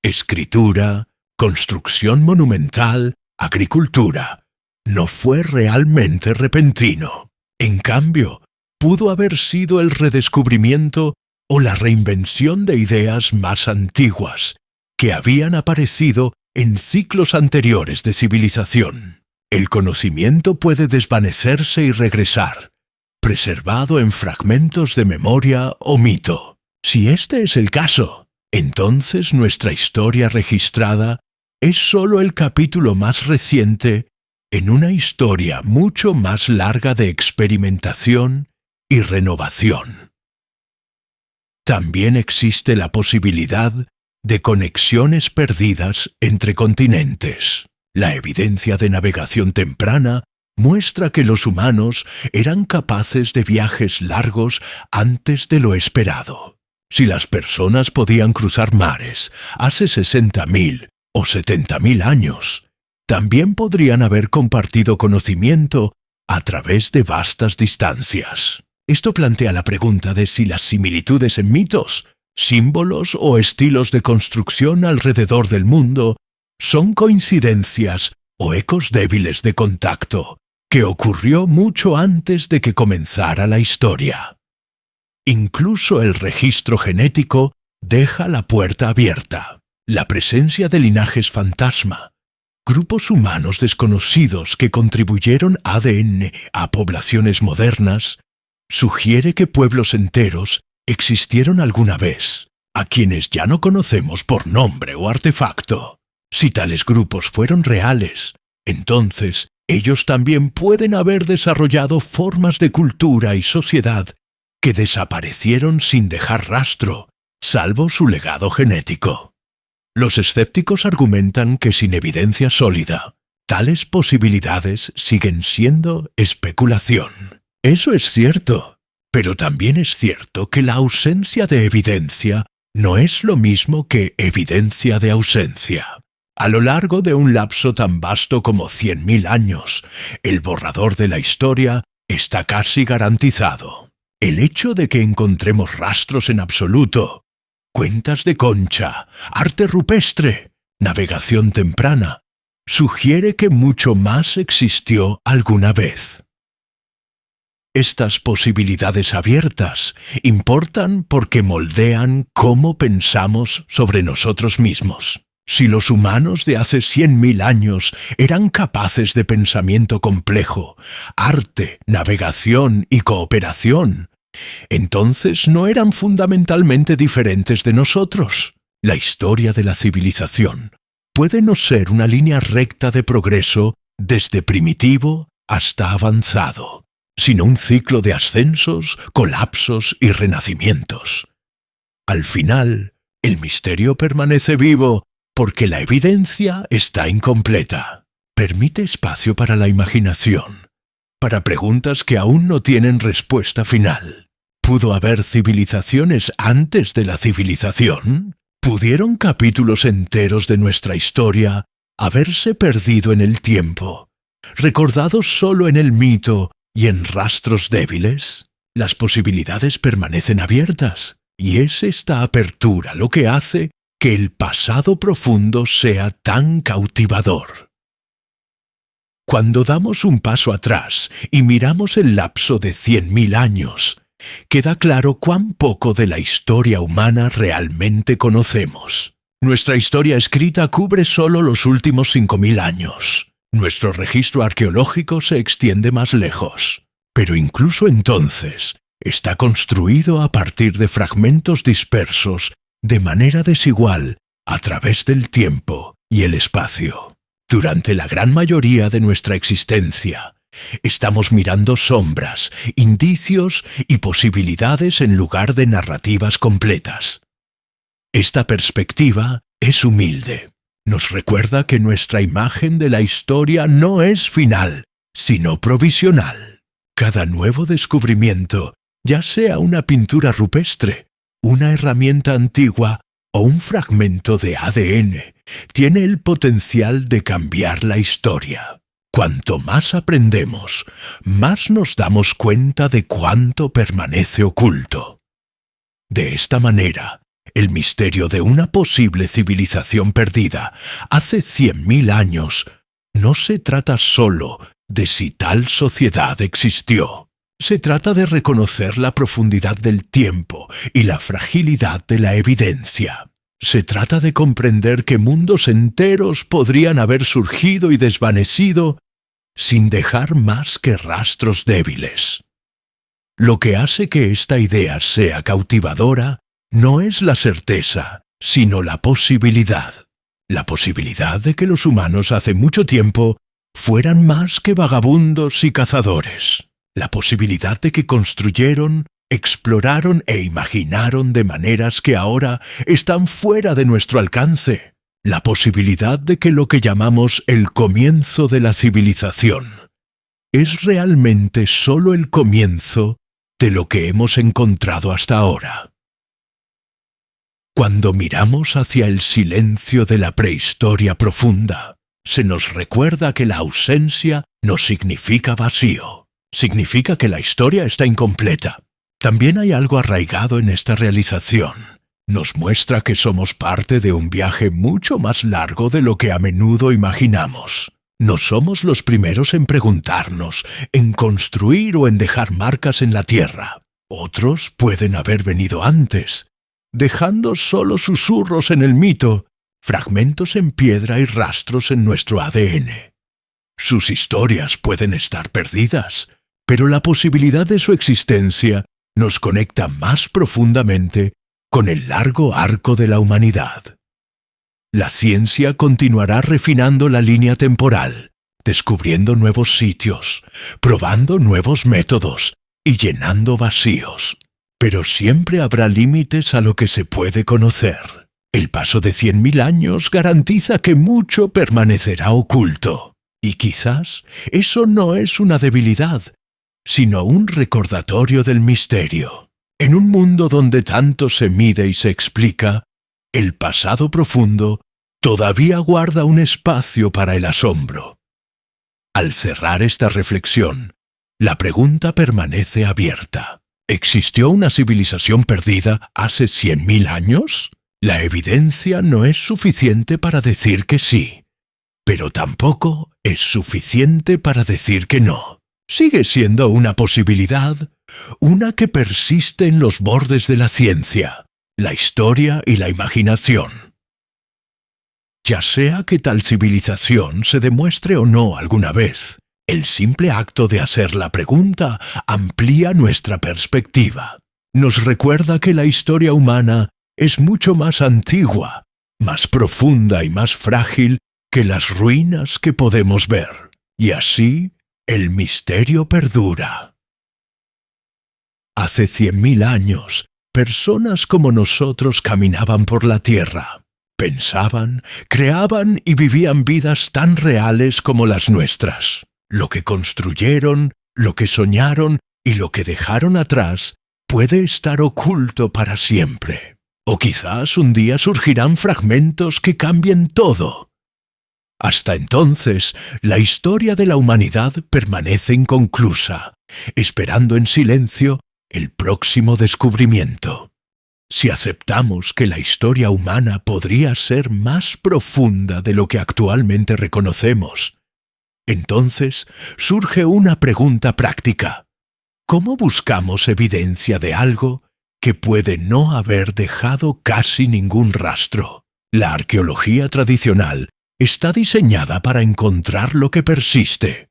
escritura, construcción monumental, agricultura, no fue realmente repentino. En cambio, pudo haber sido el redescubrimiento o la reinvención de ideas más antiguas, que habían aparecido en ciclos anteriores de civilización. El conocimiento puede desvanecerse y regresar, preservado en fragmentos de memoria o mito. Si este es el caso, entonces nuestra historia registrada es solo el capítulo más reciente en una historia mucho más larga de experimentación y renovación. También existe la posibilidad de conexiones perdidas entre continentes. La evidencia de navegación temprana muestra que los humanos eran capaces de viajes largos antes de lo esperado. Si las personas podían cruzar mares hace 60.000 o 70.000 años, también podrían haber compartido conocimiento a través de vastas distancias. Esto plantea la pregunta de si las similitudes en mitos, símbolos o estilos de construcción alrededor del mundo son coincidencias o ecos débiles de contacto que ocurrió mucho antes de que comenzara la historia. Incluso el registro genético deja la puerta abierta. La presencia de linajes fantasma, grupos humanos desconocidos que contribuyeron ADN a poblaciones modernas, sugiere que pueblos enteros existieron alguna vez, a quienes ya no conocemos por nombre o artefacto. Si tales grupos fueron reales, entonces ellos también pueden haber desarrollado formas de cultura y sociedad que desaparecieron sin dejar rastro, salvo su legado genético. Los escépticos argumentan que sin evidencia sólida, tales posibilidades siguen siendo especulación. Eso es cierto, pero también es cierto que la ausencia de evidencia no es lo mismo que evidencia de ausencia. A lo largo de un lapso tan vasto como 100.000 años, el borrador de la historia está casi garantizado. El hecho de que encontremos rastros en absoluto, cuentas de concha, arte rupestre, navegación temprana, sugiere que mucho más existió alguna vez. Estas posibilidades abiertas importan porque moldean cómo pensamos sobre nosotros mismos. Si los humanos de hace 100.000 años eran capaces de pensamiento complejo, arte, navegación y cooperación, entonces no eran fundamentalmente diferentes de nosotros. La historia de la civilización puede no ser una línea recta de progreso desde primitivo hasta avanzado, sino un ciclo de ascensos, colapsos y renacimientos. Al final, el misterio permanece vivo porque la evidencia está incompleta. Permite espacio para la imaginación, para preguntas que aún no tienen respuesta final. ¿Pudo haber civilizaciones antes de la civilización? ¿Pudieron capítulos enteros de nuestra historia haberse perdido en el tiempo, recordados solo en el mito y en rastros débiles? Las posibilidades permanecen abiertas, y es esta apertura lo que hace que el pasado profundo sea tan cautivador. Cuando damos un paso atrás y miramos el lapso de 100.000 años, queda claro cuán poco de la historia humana realmente conocemos. Nuestra historia escrita cubre solo los últimos 5.000 años. Nuestro registro arqueológico se extiende más lejos. Pero incluso entonces, está construido a partir de fragmentos dispersos de manera desigual a través del tiempo y el espacio. Durante la gran mayoría de nuestra existencia, estamos mirando sombras, indicios y posibilidades en lugar de narrativas completas. Esta perspectiva es humilde. Nos recuerda que nuestra imagen de la historia no es final, sino provisional. Cada nuevo descubrimiento, ya sea una pintura rupestre, una herramienta antigua o un fragmento de ADN, tiene el potencial de cambiar la historia. Cuanto más aprendemos, más nos damos cuenta de cuánto permanece oculto. De esta manera, el misterio de una posible civilización perdida hace 100.000 años no se trata solo de si tal sociedad existió. Se trata de reconocer la profundidad del tiempo y la fragilidad de la evidencia. Se trata de comprender que mundos enteros podrían haber surgido y desvanecido sin dejar más que rastros débiles. Lo que hace que esta idea sea cautivadora no es la certeza, sino la posibilidad. La posibilidad de que los humanos hace mucho tiempo fueran más que vagabundos y cazadores. La posibilidad de que construyeron, exploraron e imaginaron de maneras que ahora están fuera de nuestro alcance. La posibilidad de que lo que llamamos el comienzo de la civilización es realmente solo el comienzo de lo que hemos encontrado hasta ahora. Cuando miramos hacia el silencio de la prehistoria profunda, se nos recuerda que la ausencia no significa vacío. Significa que la historia está incompleta. También hay algo arraigado en esta realización. Nos muestra que somos parte de un viaje mucho más largo de lo que a menudo imaginamos. No somos los primeros en preguntarnos, en construir o en dejar marcas en la tierra. Otros pueden haber venido antes, dejando solo susurros en el mito, fragmentos en piedra y rastros en nuestro ADN. Sus historias pueden estar perdidas, pero la posibilidad de su existencia nos conecta más profundamente con el largo arco de la humanidad. La ciencia continuará refinando la línea temporal, descubriendo nuevos sitios, probando nuevos métodos y llenando vacíos. Pero siempre habrá límites a lo que se puede conocer. El paso de 100.000 años garantiza que mucho permanecerá oculto. Y quizás eso no es una debilidad, sino un recordatorio del misterio. En un mundo donde tanto se mide y se explica, el pasado profundo todavía guarda un espacio para el asombro. Al cerrar esta reflexión, la pregunta permanece abierta. ¿Existió una civilización perdida hace 100.000 años? La evidencia no es suficiente para decir que sí, pero tampoco es suficiente para decir que no. Sigue siendo una posibilidad, una que persiste en los bordes de la ciencia, la historia y la imaginación. Ya sea que tal civilización se demuestre o no alguna vez, el simple acto de hacer la pregunta amplía nuestra perspectiva. Nos recuerda que la historia humana es mucho más antigua, más profunda y más frágil que las ruinas que podemos ver. Y así, el misterio perdura. Hace 100.000 años, personas como nosotros caminaban por la tierra. Pensaban, creaban y vivían vidas tan reales como las nuestras. Lo que construyeron, lo que soñaron y lo que dejaron atrás puede estar oculto para siempre. O quizás un día surgirán fragmentos que cambien todo. Hasta entonces, la historia de la humanidad permanece inconclusa, esperando en silencio el próximo descubrimiento. Si aceptamos que la historia humana podría ser más profunda de lo que actualmente reconocemos, Entonces surge una pregunta práctica. ¿Cómo buscamos evidencia de algo que puede no haber dejado casi ningún rastro? La arqueología tradicional está diseñada para encontrar lo que persiste.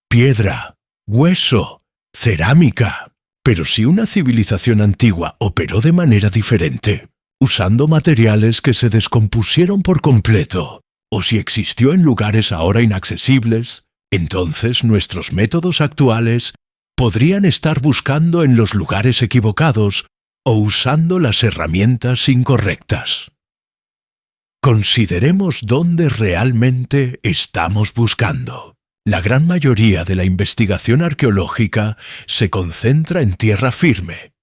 Piedra, hueso, cerámica. Pero si una civilización antigua operó de manera diferente, usando materiales que se descompusieron por completo, o si existió en lugares ahora inaccesibles, entonces nuestros métodos actuales podrían estar buscando en los lugares equivocados o usando las herramientas incorrectas. Consideremos dónde realmente estamos buscando. La gran mayoría de la investigación arqueológica se concentra en tierra firme,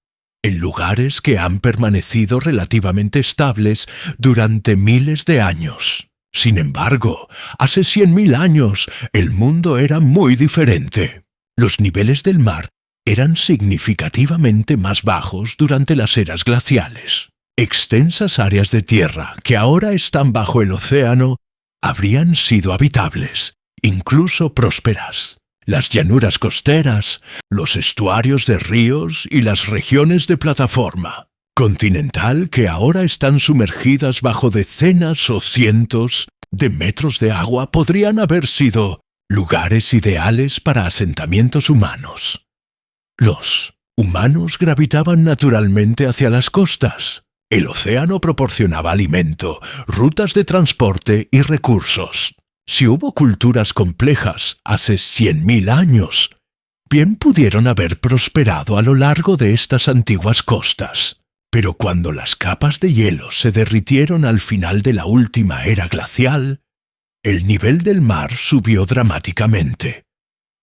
en lugares que han permanecido relativamente estables durante miles de años. Sin embargo, hace 100.000 años el mundo era muy diferente. Los niveles del mar eran significativamente más bajos durante las eras glaciales. Extensas áreas de tierra que ahora están bajo el océano habrían sido habitables, incluso prósperas. Las llanuras costeras, los estuarios de ríos y las regiones de plataforma continental que ahora están sumergidas bajo decenas o cientos de metros de agua podrían haber sido lugares ideales para asentamientos humanos. Los humanos gravitaban naturalmente hacia las costas. El océano proporcionaba alimento, rutas de transporte y recursos. Si hubo culturas complejas hace 100.000 años, bien pudieron haber prosperado a lo largo de estas antiguas costas. Pero cuando las capas de hielo se derritieron al final de la última era glacial, el nivel del mar subió dramáticamente,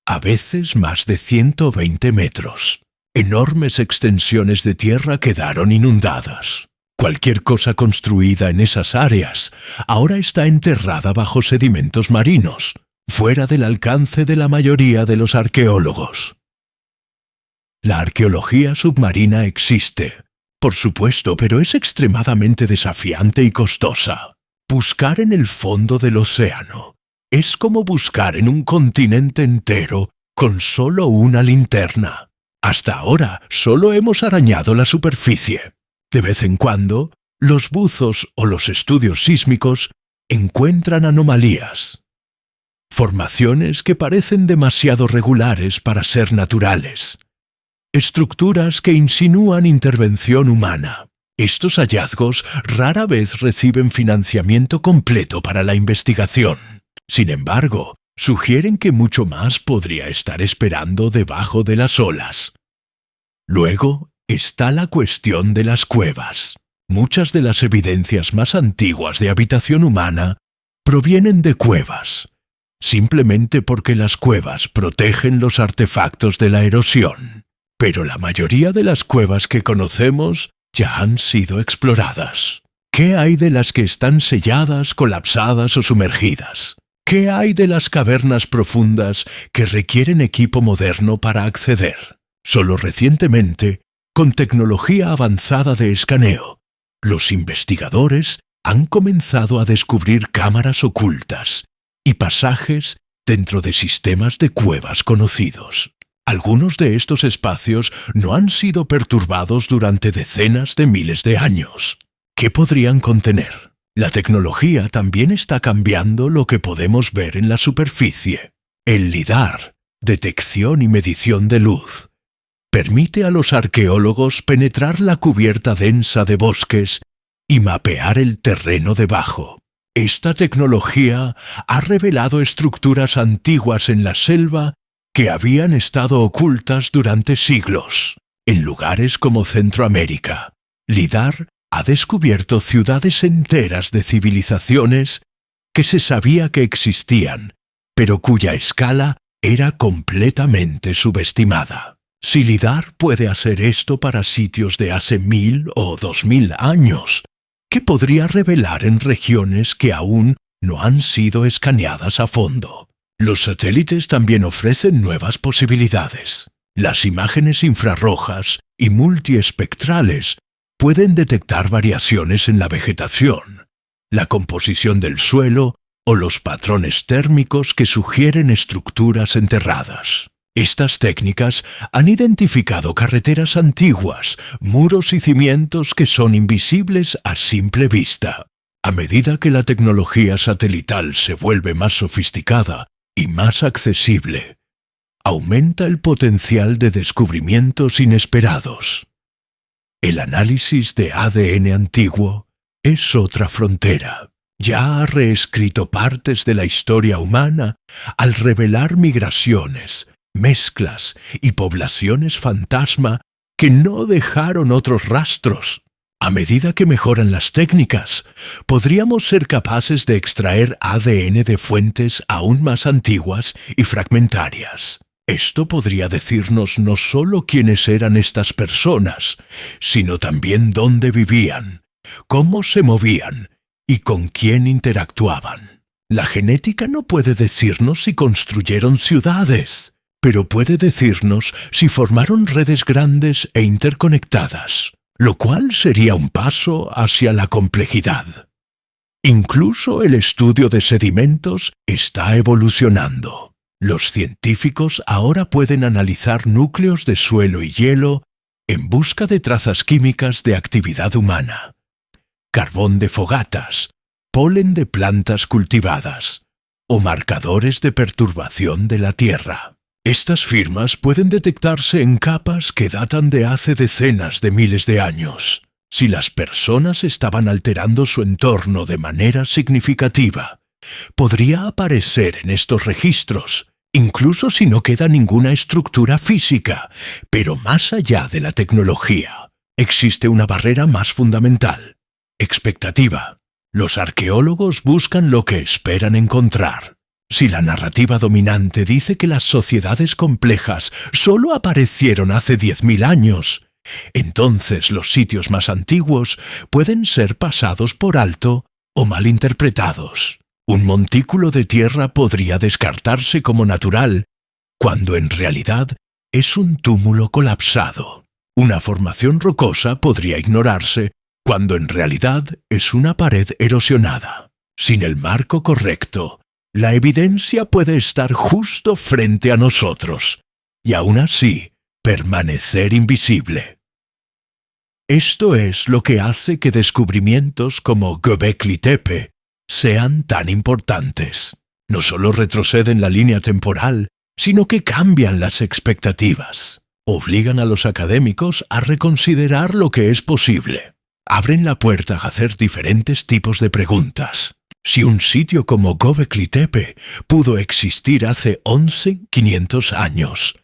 a veces más de 120 metros. Enormes extensiones de tierra quedaron inundadas. Cualquier cosa construida en esas áreas ahora está enterrada bajo sedimentos marinos, fuera del alcance de la mayoría de los arqueólogos. La arqueología submarina existe, por supuesto, pero es extremadamente desafiante y costosa. Buscar en el fondo del océano es como buscar en un continente entero con solo una linterna. Hasta ahora solo hemos arañado la superficie. De vez en cuando, los buzos o los estudios sísmicos encuentran anomalías. Formaciones que parecen demasiado regulares para ser naturales. Estructuras que insinúan intervención humana. Estos hallazgos rara vez reciben financiamiento completo para la investigación. Sin embargo, sugieren que mucho más podría estar esperando debajo de las olas. Luego está la cuestión de las cuevas. Muchas de las evidencias más antiguas de habitación humana provienen de cuevas, simplemente porque las cuevas protegen los artefactos de la erosión. Pero la mayoría de las cuevas que conocemos ya han sido exploradas. ¿Qué hay de las que están selladas, colapsadas o sumergidas? ¿Qué hay de las cavernas profundas que requieren equipo moderno para acceder? Solo recientemente, con tecnología avanzada de escaneo, los investigadores han comenzado a descubrir cámaras ocultas y pasajes dentro de sistemas de cuevas conocidos. Algunos de estos espacios no han sido perturbados durante decenas de miles de años. ¿Qué podrían contener? La tecnología también está cambiando lo que podemos ver en la superficie. El LIDAR, detección y medición de luz, permite a los arqueólogos penetrar la cubierta densa de bosques y mapear el terreno debajo. Esta tecnología ha revelado estructuras antiguas en la selva que habían estado ocultas durante siglos. En lugares como Centroamérica, LIDAR ha descubierto ciudades enteras de civilizaciones que se sabía que existían, pero cuya escala era completamente subestimada. Si LIDAR puede hacer esto para sitios de hace 1.000 o 2.000 años, ¿qué podría revelar en regiones que aún no han sido escaneadas a fondo? Los satélites también ofrecen nuevas posibilidades. Las imágenes infrarrojas y multiespectrales pueden detectar variaciones en la vegetación, la composición del suelo o los patrones térmicos que sugieren estructuras enterradas. Estas técnicas han identificado carreteras antiguas, muros y cimientos que son invisibles a simple vista. A medida que la tecnología satelital se vuelve más sofisticada y más accesible, aumenta el potencial de descubrimientos inesperados. El análisis de ADN antiguo es otra frontera. Ya ha reescrito partes de la historia humana al revelar migraciones, mezclas y poblaciones fantasma que no dejaron otros rastros. A medida que mejoran las técnicas, podríamos ser capaces de extraer ADN de fuentes aún más antiguas y fragmentarias. Esto podría decirnos no solo quiénes eran estas personas, sino también dónde vivían, cómo se movían y con quién interactuaban. La genética no puede decirnos si construyeron ciudades, pero puede decirnos si formaron redes grandes e interconectadas, lo cual sería un paso hacia la complejidad. Incluso el estudio de sedimentos está evolucionando. Los científicos ahora pueden analizar núcleos de suelo y hielo en busca de trazas químicas de actividad humana, carbón de fogatas, polen de plantas cultivadas o marcadores de perturbación de la Tierra. Estas firmas pueden detectarse en capas que datan de hace decenas de miles de años. Si las personas estaban alterando su entorno de manera significativa, podría aparecer en estos registros, incluso si no queda ninguna estructura física. Pero más allá de la tecnología, existe una barrera más fundamental: expectativa. Los arqueólogos buscan lo que esperan encontrar. Si la narrativa dominante dice que las sociedades complejas solo aparecieron hace 10.000 años, entonces los sitios más antiguos pueden ser pasados por alto o malinterpretados. Un montículo de tierra podría descartarse como natural, cuando en realidad es un túmulo colapsado. Una formación rocosa podría ignorarse, cuando en realidad es una pared erosionada. Sin el marco correcto, la evidencia puede estar justo frente a nosotros, y aún así permanecer invisible. Esto es lo que hace que descubrimientos como Göbekli Tepe sean tan importantes. No solo retroceden la línea temporal, sino que cambian las expectativas. Obligan a los académicos a reconsiderar lo que es posible. Abren la puerta a hacer diferentes tipos de preguntas. Si un sitio como Göbekli Tepe pudo existir hace 11.500 años,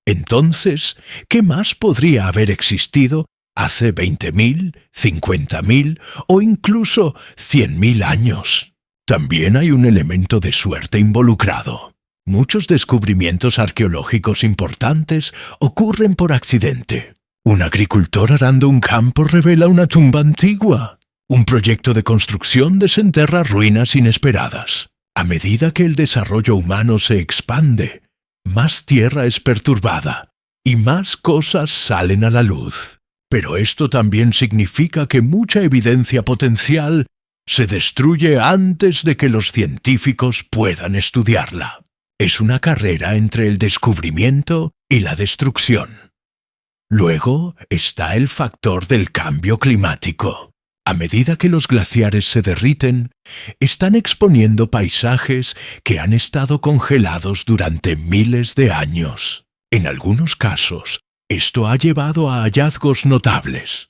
entonces, ¿qué más podría haber existido hace 20.000, 50.000 o incluso 100.000 años? También hay un elemento de suerte involucrado. Muchos descubrimientos arqueológicos importantes ocurren por accidente. Un agricultor arando un campo revela una tumba antigua. Un proyecto de construcción desenterra ruinas inesperadas. A medida que el desarrollo humano se expande, más tierra es perturbada y más cosas salen a la luz. Pero esto también significa que mucha evidencia potencial se destruye antes de que los científicos puedan estudiarla. Es una carrera entre el descubrimiento y la destrucción. Luego está el factor del cambio climático. A medida que los glaciares se derriten, están exponiendo paisajes que han estado congelados durante miles de años. En algunos casos, esto ha llevado a hallazgos notables: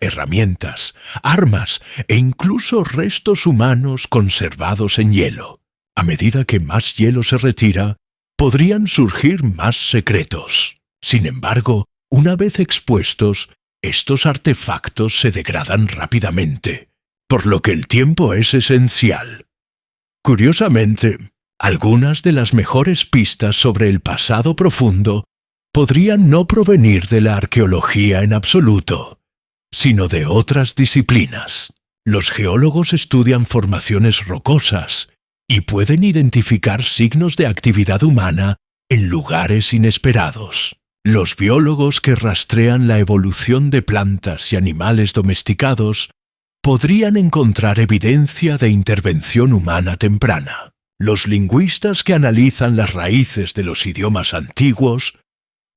herramientas, armas e incluso restos humanos conservados en hielo. A medida que más hielo se retira, podrían surgir más secretos. Sin embargo, una vez expuestos, estos artefactos se degradan rápidamente, por lo que el tiempo es esencial. Curiosamente, algunas de las mejores pistas sobre el pasado profundo podrían no provenir de la arqueología en absoluto, sino de otras disciplinas. Los geólogos estudian formaciones rocosas y pueden identificar signos de actividad humana en lugares inesperados. Los biólogos que rastrean la evolución de plantas y animales domesticados podrían encontrar evidencia de intervención humana temprana. Los lingüistas que analizan las raíces de los idiomas antiguos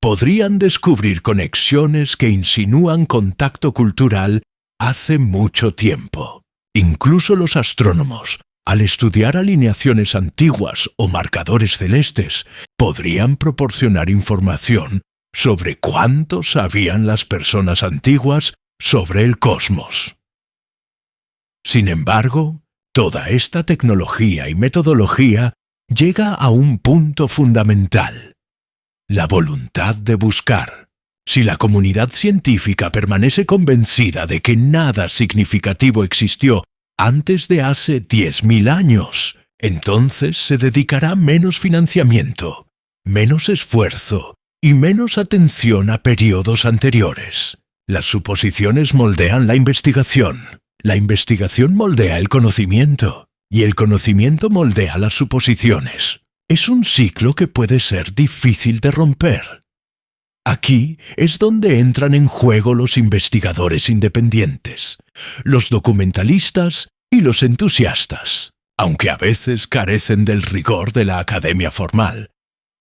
podrían descubrir conexiones que insinúan contacto cultural hace mucho tiempo. Incluso los astrónomos, al estudiar alineaciones antiguas o marcadores celestes, podrían proporcionar información sobre cuánto sabían las personas antiguas sobre el cosmos. Sin embargo, toda esta tecnología y metodología llega a un punto fundamental: la voluntad de buscar. Si la comunidad científica permanece convencida de que nada significativo existió antes de hace 10.000 años, entonces se dedicará menos financiamiento, menos esfuerzo y menos atención a periodos anteriores. Las suposiciones moldean la investigación moldea el conocimiento, y el conocimiento moldea las suposiciones. Es un ciclo que puede ser difícil de romper. Aquí es donde entran en juego los investigadores independientes, los documentalistas y los entusiastas. Aunque a veces carecen del rigor de la academia formal,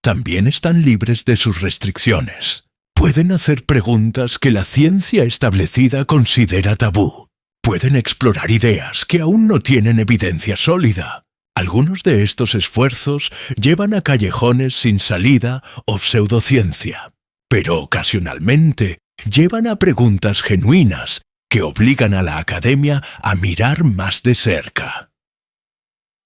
también están libres de sus restricciones. Pueden hacer preguntas que la ciencia establecida considera tabú. Pueden explorar ideas que aún no tienen evidencia sólida. Algunos de estos esfuerzos llevan a callejones sin salida o pseudociencia, pero ocasionalmente llevan a preguntas genuinas que obligan a la academia a mirar más de cerca.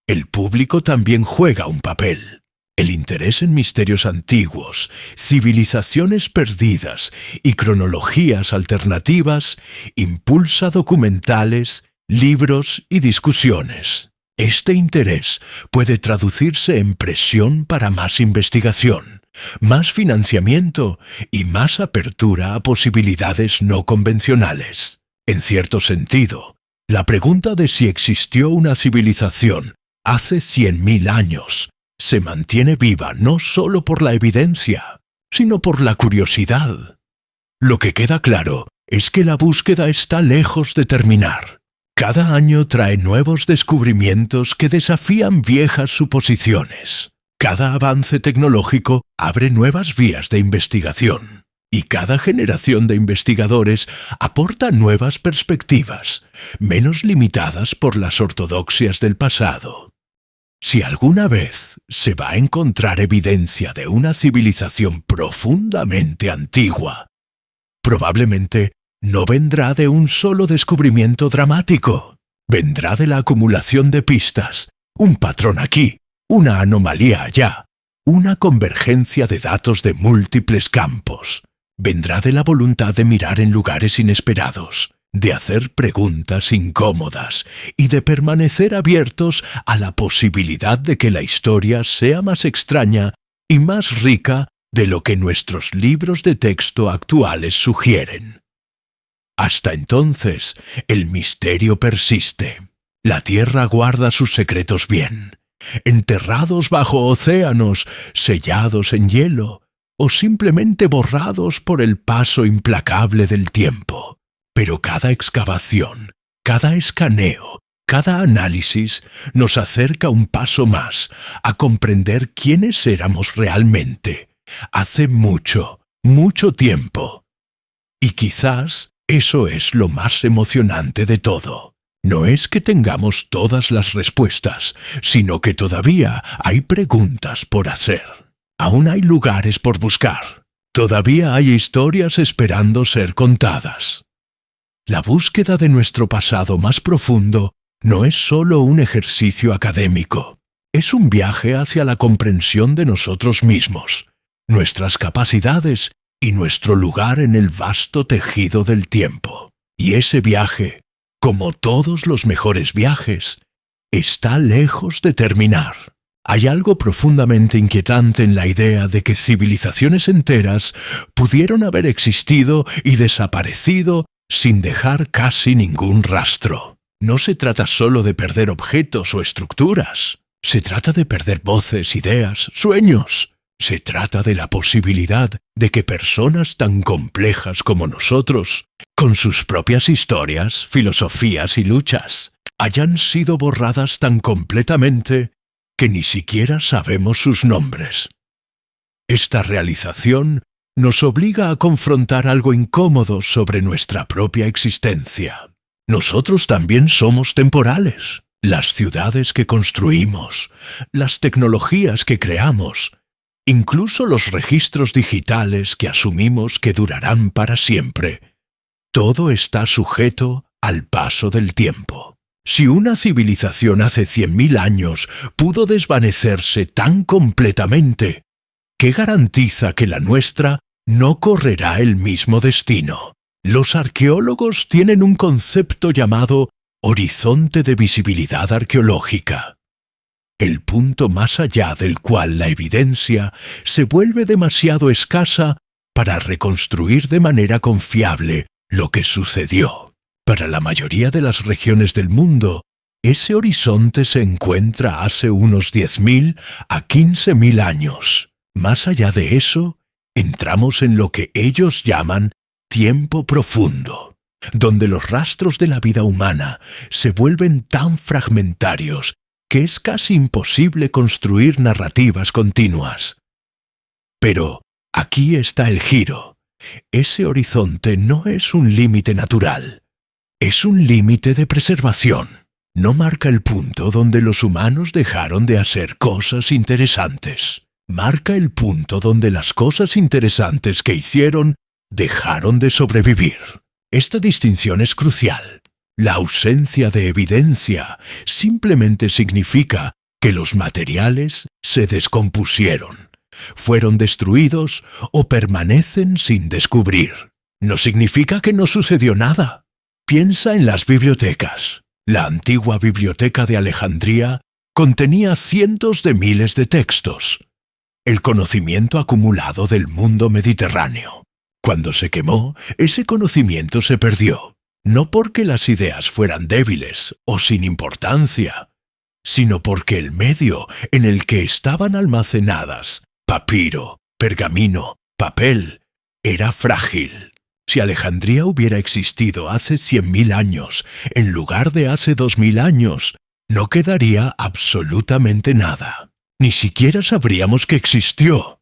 El público también juega un papel. El interés en misterios antiguos, civilizaciones perdidas y cronologías alternativas impulsa documentales, libros y discusiones. Este interés puede traducirse en presión para más investigación, más financiamiento y más apertura a posibilidades no convencionales. En cierto sentido, la pregunta de si existió una civilización hace 100.000 años se mantiene viva no solo por la evidencia, sino por la curiosidad. Lo que queda claro es que la búsqueda está lejos de terminar. Cada año trae nuevos descubrimientos que desafían viejas suposiciones. Cada avance tecnológico abre nuevas vías de investigación. Y cada generación de investigadores aporta nuevas perspectivas, menos limitadas por las ortodoxias del pasado. Si alguna vez se va a encontrar evidencia de una civilización profundamente antigua, probablemente no vendrá de un solo descubrimiento dramático. Vendrá de la acumulación de pistas, un patrón aquí, una anomalía allá, una convergencia de datos de múltiples campos. Vendrá de la voluntad de mirar en lugares inesperados, de hacer preguntas incómodas y de permanecer abiertos a la posibilidad de que la historia sea más extraña y más rica de lo que nuestros libros de texto actuales sugieren. Hasta entonces, el misterio persiste. La Tierra guarda sus secretos bien, enterrados bajo océanos, sellados en hielo, o simplemente borrados por el paso implacable del tiempo. Pero cada excavación, cada escaneo, cada análisis nos acerca un paso más a comprender quiénes éramos realmente, hace mucho, mucho tiempo. Y quizás eso es lo más emocionante de todo. No es que tengamos todas las respuestas, sino que todavía hay preguntas por hacer. Aún hay lugares por buscar. Todavía hay historias esperando ser contadas. La búsqueda de nuestro pasado más profundo no es solo un ejercicio académico. Es un viaje hacia la comprensión de nosotros mismos, nuestras capacidades y nuestro lugar en el vasto tejido del tiempo. Y ese viaje, como todos los mejores viajes, está lejos de terminar. Hay algo profundamente inquietante en la idea de que civilizaciones enteras pudieron haber existido y desaparecido sin dejar casi ningún rastro. No se trata solo de perder objetos o estructuras. Se trata de perder voces, ideas, sueños. Se trata de la posibilidad de que personas tan complejas como nosotros con sus propias historias, filosofías y luchas, hayan sido borradas tan completamente que ni siquiera sabemos sus nombres. Esta realización nos obliga a confrontar algo incómodo sobre nuestra propia existencia. Nosotros también somos temporales. Las ciudades que construimos, las tecnologías que creamos, incluso los registros digitales que asumimos que durarán para siempre, todo está sujeto al paso del tiempo. Si una civilización hace 100.000 años pudo desvanecerse tan completamente, ¿qué garantiza que la nuestra no correrá el mismo destino? Los arqueólogos tienen un concepto llamado horizonte de visibilidad arqueológica, el punto más allá del cual la evidencia se vuelve demasiado escasa para reconstruir de manera confiable lo que sucedió. Para la mayoría de las regiones del mundo, ese horizonte se encuentra hace unos 10.000 a 15.000 años. Más allá de eso, entramos en lo que ellos llaman tiempo profundo, donde los rastros de la vida humana se vuelven tan fragmentarios que es casi imposible construir narrativas continuas. Pero aquí está el giro. Ese horizonte no es un límite natural. Es un límite de preservación. No marca el punto donde los humanos dejaron de hacer cosas interesantes. Marca el punto donde las cosas interesantes que hicieron dejaron de sobrevivir. Esta distinción es crucial. La ausencia de evidencia simplemente significa que los materiales se descompusieron, fueron destruidos o permanecen sin descubrir. No significa que no sucedió nada. Piensa en las bibliotecas. La antigua biblioteca de Alejandría contenía cientos de miles de textos. El conocimiento acumulado del mundo mediterráneo. Cuando se quemó, ese conocimiento se perdió. No porque las ideas fueran débiles o sin importancia, sino porque el medio en el que estaban almacenadas, papiro, pergamino, papel, era frágil. Si Alejandría hubiera existido hace 100.000 años, en lugar de hace 2.000 años, no quedaría absolutamente nada. Ni siquiera sabríamos que existió.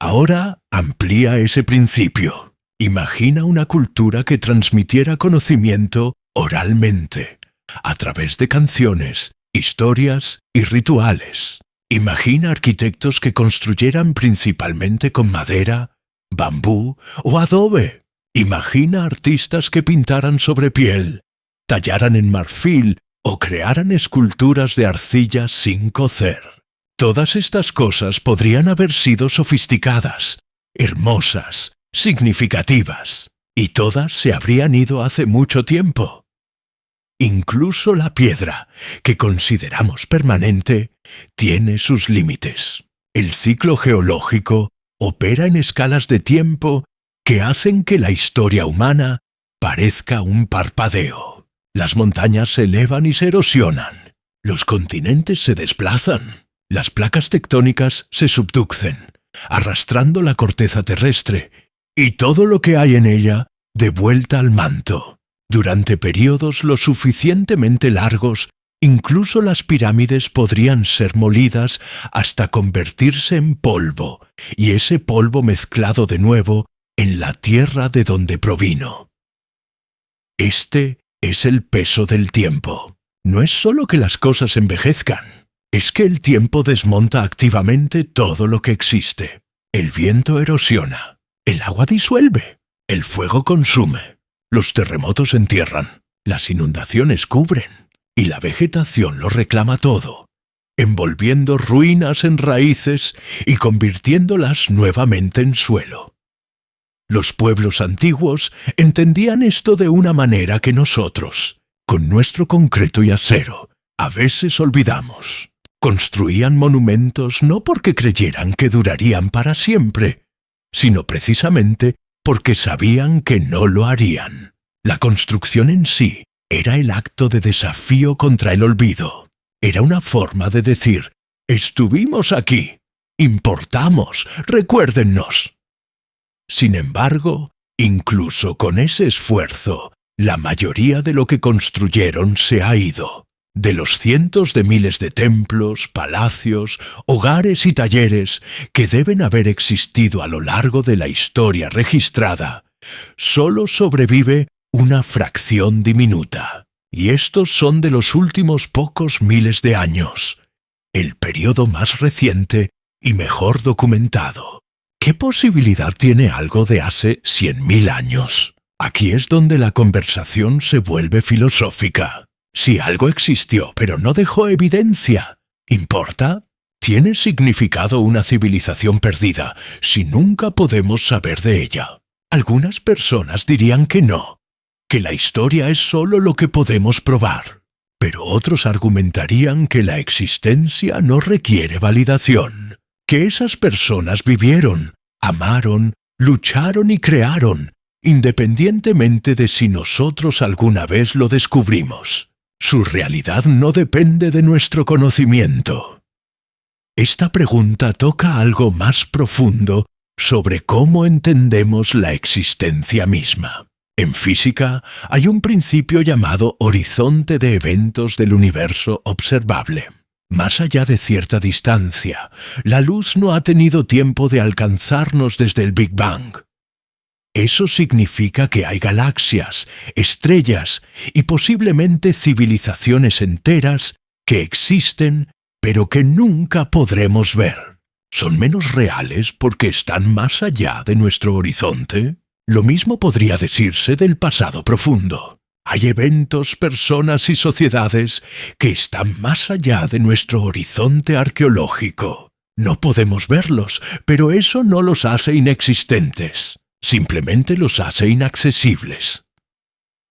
Ahora amplía ese principio. Imagina una cultura que transmitiera conocimiento oralmente, a través de canciones, historias y rituales. Imagina arquitectos que construyeran principalmente con madera, bambú o adobe. Imagina artistas que pintaran sobre piel, tallaran en marfil o crearan esculturas de arcilla sin cocer. Todas estas cosas podrían haber sido sofisticadas, hermosas, significativas, y todas se habrían ido hace mucho tiempo. Incluso la piedra, que consideramos permanente, tiene sus límites. El ciclo geológico opera en escalas de tiempo que hacen que la historia humana parezca un parpadeo. Las montañas se elevan y se erosionan. Los continentes se desplazan. Las placas tectónicas se subducen, arrastrando la corteza terrestre y todo lo que hay en ella de vuelta al manto. Durante periodos lo suficientemente largos, incluso las pirámides podrían ser molidas hasta convertirse en polvo, y ese polvo mezclado de nuevo en la tierra de donde provino. Este es el peso del tiempo. No es solo que las cosas envejezcan, es que el tiempo desmonta activamente todo lo que existe. El viento erosiona, el agua disuelve, el fuego consume, los terremotos entierran, las inundaciones cubren, y la vegetación lo reclama todo, envolviendo ruinas en raíces y convirtiéndolas nuevamente en suelo. Los pueblos antiguos entendían esto de una manera que nosotros, con nuestro concreto y acero, a veces olvidamos. Construían monumentos no porque creyeran que durarían para siempre, sino precisamente porque sabían que no lo harían. La construcción en sí era el acto de desafío contra el olvido. Era una forma de decir, estuvimos aquí, importamos, recuérdennos. Sin embargo, Incluso con ese esfuerzo, la mayoría de lo que construyeron se ha ido. De los cientos de miles de templos, palacios, hogares y talleres que deben haber existido a lo largo de la historia registrada, solo sobrevive una fracción diminuta. Y estos son de los últimos pocos miles de años, el periodo más reciente y mejor documentado. ¿Qué posibilidad tiene algo de hace 100.000 años? Aquí es donde la conversación se vuelve filosófica. Si algo existió pero no dejó evidencia, ¿importa? ¿Tiene significado una civilización perdida si nunca podemos saber de ella? Algunas personas dirían que no, que la historia es solo lo que podemos probar, pero otros argumentarían que la existencia no requiere validación, que esas personas vivieron, amaron, lucharon y crearon, independientemente de si nosotros alguna vez lo descubrimos. Su realidad no depende de nuestro conocimiento. Esta pregunta toca algo más profundo sobre cómo entendemos la existencia misma. En física hay un principio llamado horizonte de eventos del universo observable. Más allá de cierta distancia, la luz no ha tenido tiempo de alcanzarnos desde el Big Bang. Eso significa que hay galaxias, estrellas y posiblemente civilizaciones enteras que existen, pero que nunca podremos ver. ¿Son menos reales porque están más allá de nuestro horizonte? Lo mismo podría decirse del pasado profundo. Hay eventos, personas y sociedades que están más allá de nuestro horizonte arqueológico. No podemos verlos, pero eso no los hace inexistentes. Simplemente los hace inaccesibles.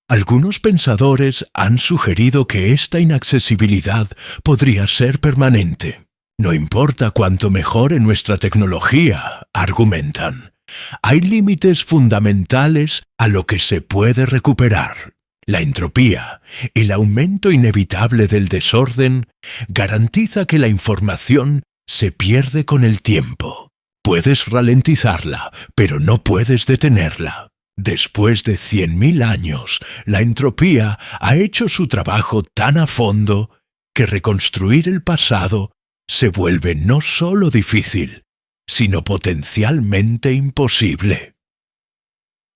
Algunos pensadores han sugerido que esta inaccesibilidad podría ser permanente. No importa cuánto mejore nuestra tecnología, argumentan. Hay límites fundamentales a lo que se puede recuperar. La entropía, el aumento inevitable del desorden, garantiza que la información se pierde con el tiempo. Puedes ralentizarla, pero no puedes detenerla. Después de 100.000 años, la entropía ha hecho su trabajo tan a fondo que reconstruir el pasado se vuelve no solo difícil, sino potencialmente imposible.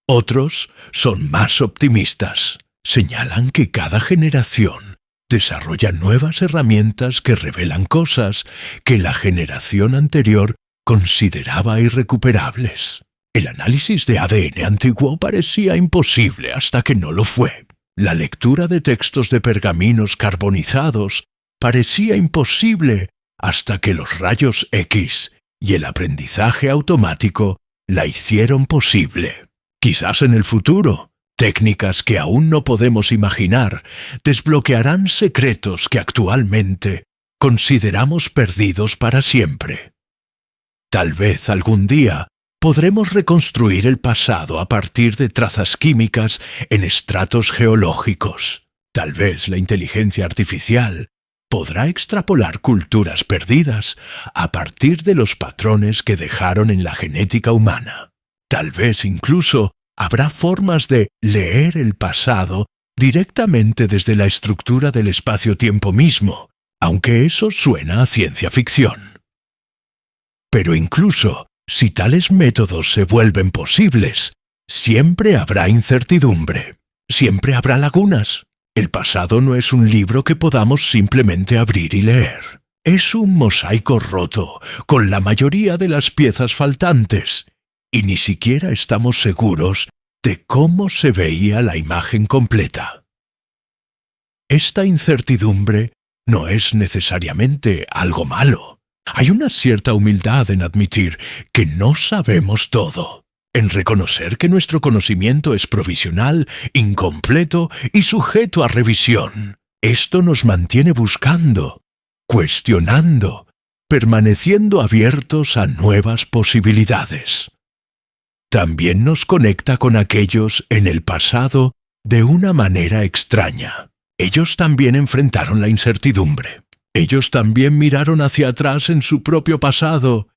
Otros son más optimistas. Señalan que cada generación desarrolla nuevas herramientas que revelan cosas que la generación anterior consideraba irrecuperables. El análisis de ADN antiguo parecía imposible hasta que no lo fue. La lectura de textos de pergaminos carbonizados parecía imposible hasta que los rayos X y el aprendizaje automático la hicieron posible. Quizás en el futuro, técnicas que aún no podemos imaginar desbloquearán secretos que actualmente consideramos perdidos para siempre. Tal vez algún día podremos reconstruir el pasado a partir de trazas químicas en estratos geológicos. Tal vez la inteligencia artificial podrá extrapolar culturas perdidas a partir de los patrones que dejaron en la genética humana. Tal vez incluso habrá formas de leer el pasado directamente desde la estructura del espacio-tiempo mismo, aunque eso suena a ciencia ficción. Pero incluso si tales métodos se vuelven posibles, siempre habrá incertidumbre, siempre habrá lagunas. El pasado no es un libro que podamos simplemente abrir y leer. Es un mosaico roto, con la mayoría de las piezas faltantes, y ni siquiera estamos seguros de cómo se veía la imagen completa. Esta incertidumbre no es necesariamente algo malo. Hay una cierta humildad en admitir que no sabemos todo, en reconocer que nuestro conocimiento es provisional, incompleto y sujeto a revisión. Esto nos mantiene buscando, cuestionando, permaneciendo abiertos a nuevas posibilidades. También nos conecta con aquellos en el pasado de una manera extraña. Ellos también enfrentaron la incertidumbre. Ellos también miraron hacia atrás en su propio pasado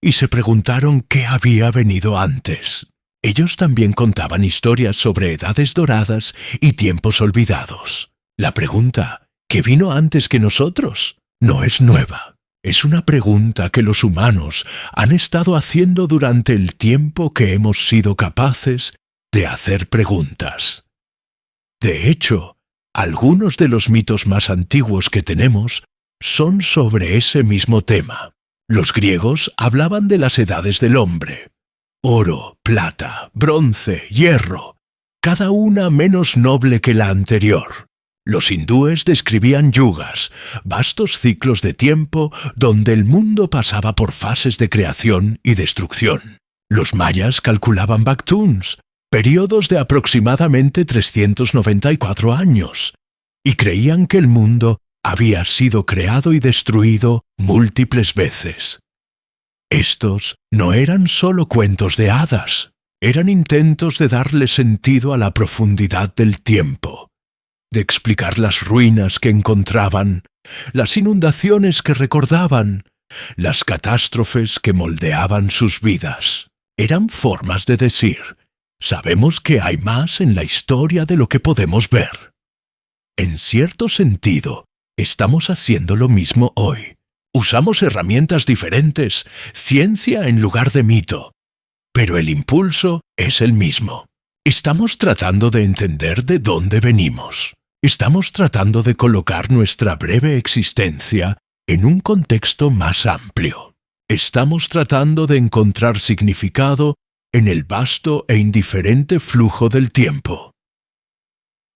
y se preguntaron qué había venido antes. Ellos también contaban historias sobre edades doradas y tiempos olvidados. La pregunta, ¿qué vino antes que nosotros?, no es nueva. Es una pregunta que los humanos han estado haciendo durante el tiempo que hemos sido capaces de hacer preguntas. De hecho, algunos de los mitos más antiguos que tenemos son sobre ese mismo tema. Los griegos hablaban de las edades del hombre: oro, plata, bronce, hierro, cada una menos noble que la anterior. Los hindúes describían yugas, vastos ciclos de tiempo donde el mundo pasaba por fases de creación y destrucción. Los mayas calculaban baktuns, periodos de aproximadamente 394 años, y creían que el mundo había sido creado y destruido múltiples veces. Estos no eran solo cuentos de hadas, eran intentos de darle sentido a la profundidad del tiempo, de explicar las ruinas que encontraban, las inundaciones que recordaban, las catástrofes que moldeaban sus vidas. Eran formas de decir: sabemos que hay más en la historia de lo que podemos ver. En cierto sentido, estamos haciendo lo mismo hoy. Usamos herramientas diferentes, ciencia en lugar de mito, pero el impulso es el mismo. Estamos tratando de entender de dónde venimos. Estamos tratando de colocar nuestra breve existencia en un contexto más amplio. Estamos tratando de encontrar significado en el vasto e indiferente flujo del tiempo.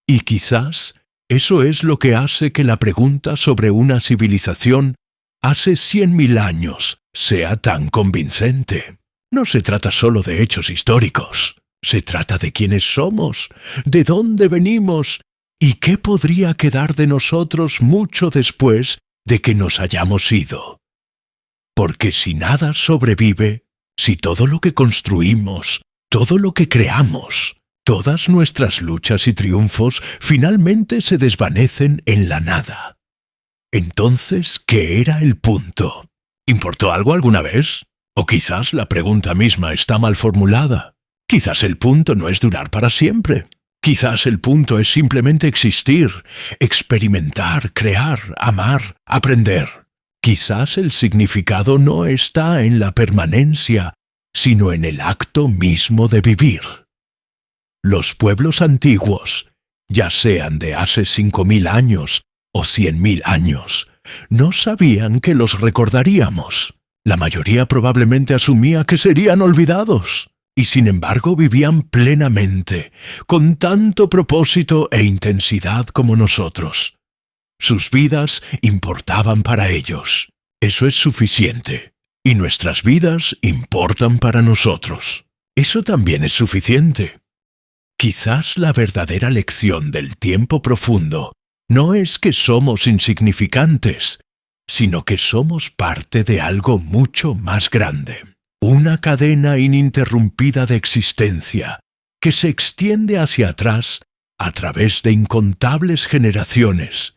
Y quizás eso es lo que hace que la pregunta sobre una civilización hace 100.000 años sea tan convincente. No se trata solo de hechos históricos. Se trata de quiénes somos, de dónde venimos y qué podría quedar de nosotros mucho después de que nos hayamos ido. Porque si nada sobrevive, si todo lo que construimos, todo lo que creamos, todas nuestras luchas y triunfos finalmente se desvanecen en la nada, entonces, ¿qué era el punto? ¿Importó algo alguna vez? O quizás la pregunta misma está mal formulada. Quizás el punto no es durar para siempre. Quizás el punto es simplemente existir, experimentar, crear, amar, aprender. Quizás el significado no está en la permanencia, sino en el acto mismo de vivir. Los pueblos antiguos, ya sean de hace 5.000 años o 100.000 años, no sabían que los recordaríamos. La mayoría probablemente asumía que serían olvidados. Y sin embargo vivían plenamente, con tanto propósito e intensidad como nosotros. Sus vidas importaban para ellos. Eso es suficiente. Y nuestras vidas importan para nosotros. Eso también es suficiente. Quizás la verdadera lección del tiempo profundo no es que somos insignificantes, sino que somos parte de algo mucho más grande. Una cadena ininterrumpida de existencia que se extiende hacia atrás a través de incontables generaciones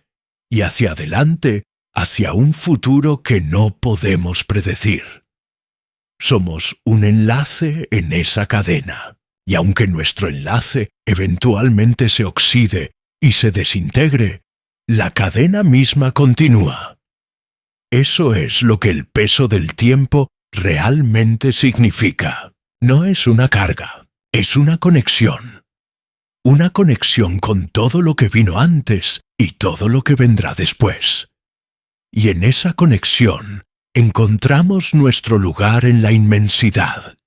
y hacia adelante hacia un futuro que no podemos predecir. Somos un enlace en esa cadena, y aunque nuestro enlace eventualmente se oxide y se desintegre, la cadena misma continúa. Eso es lo que el peso del tiempo realmente significa. No es una carga, es una conexión. Una conexión con todo lo que vino antes y todo lo que vendrá después. Y en esa conexión encontramos nuestro lugar en la inmensidad.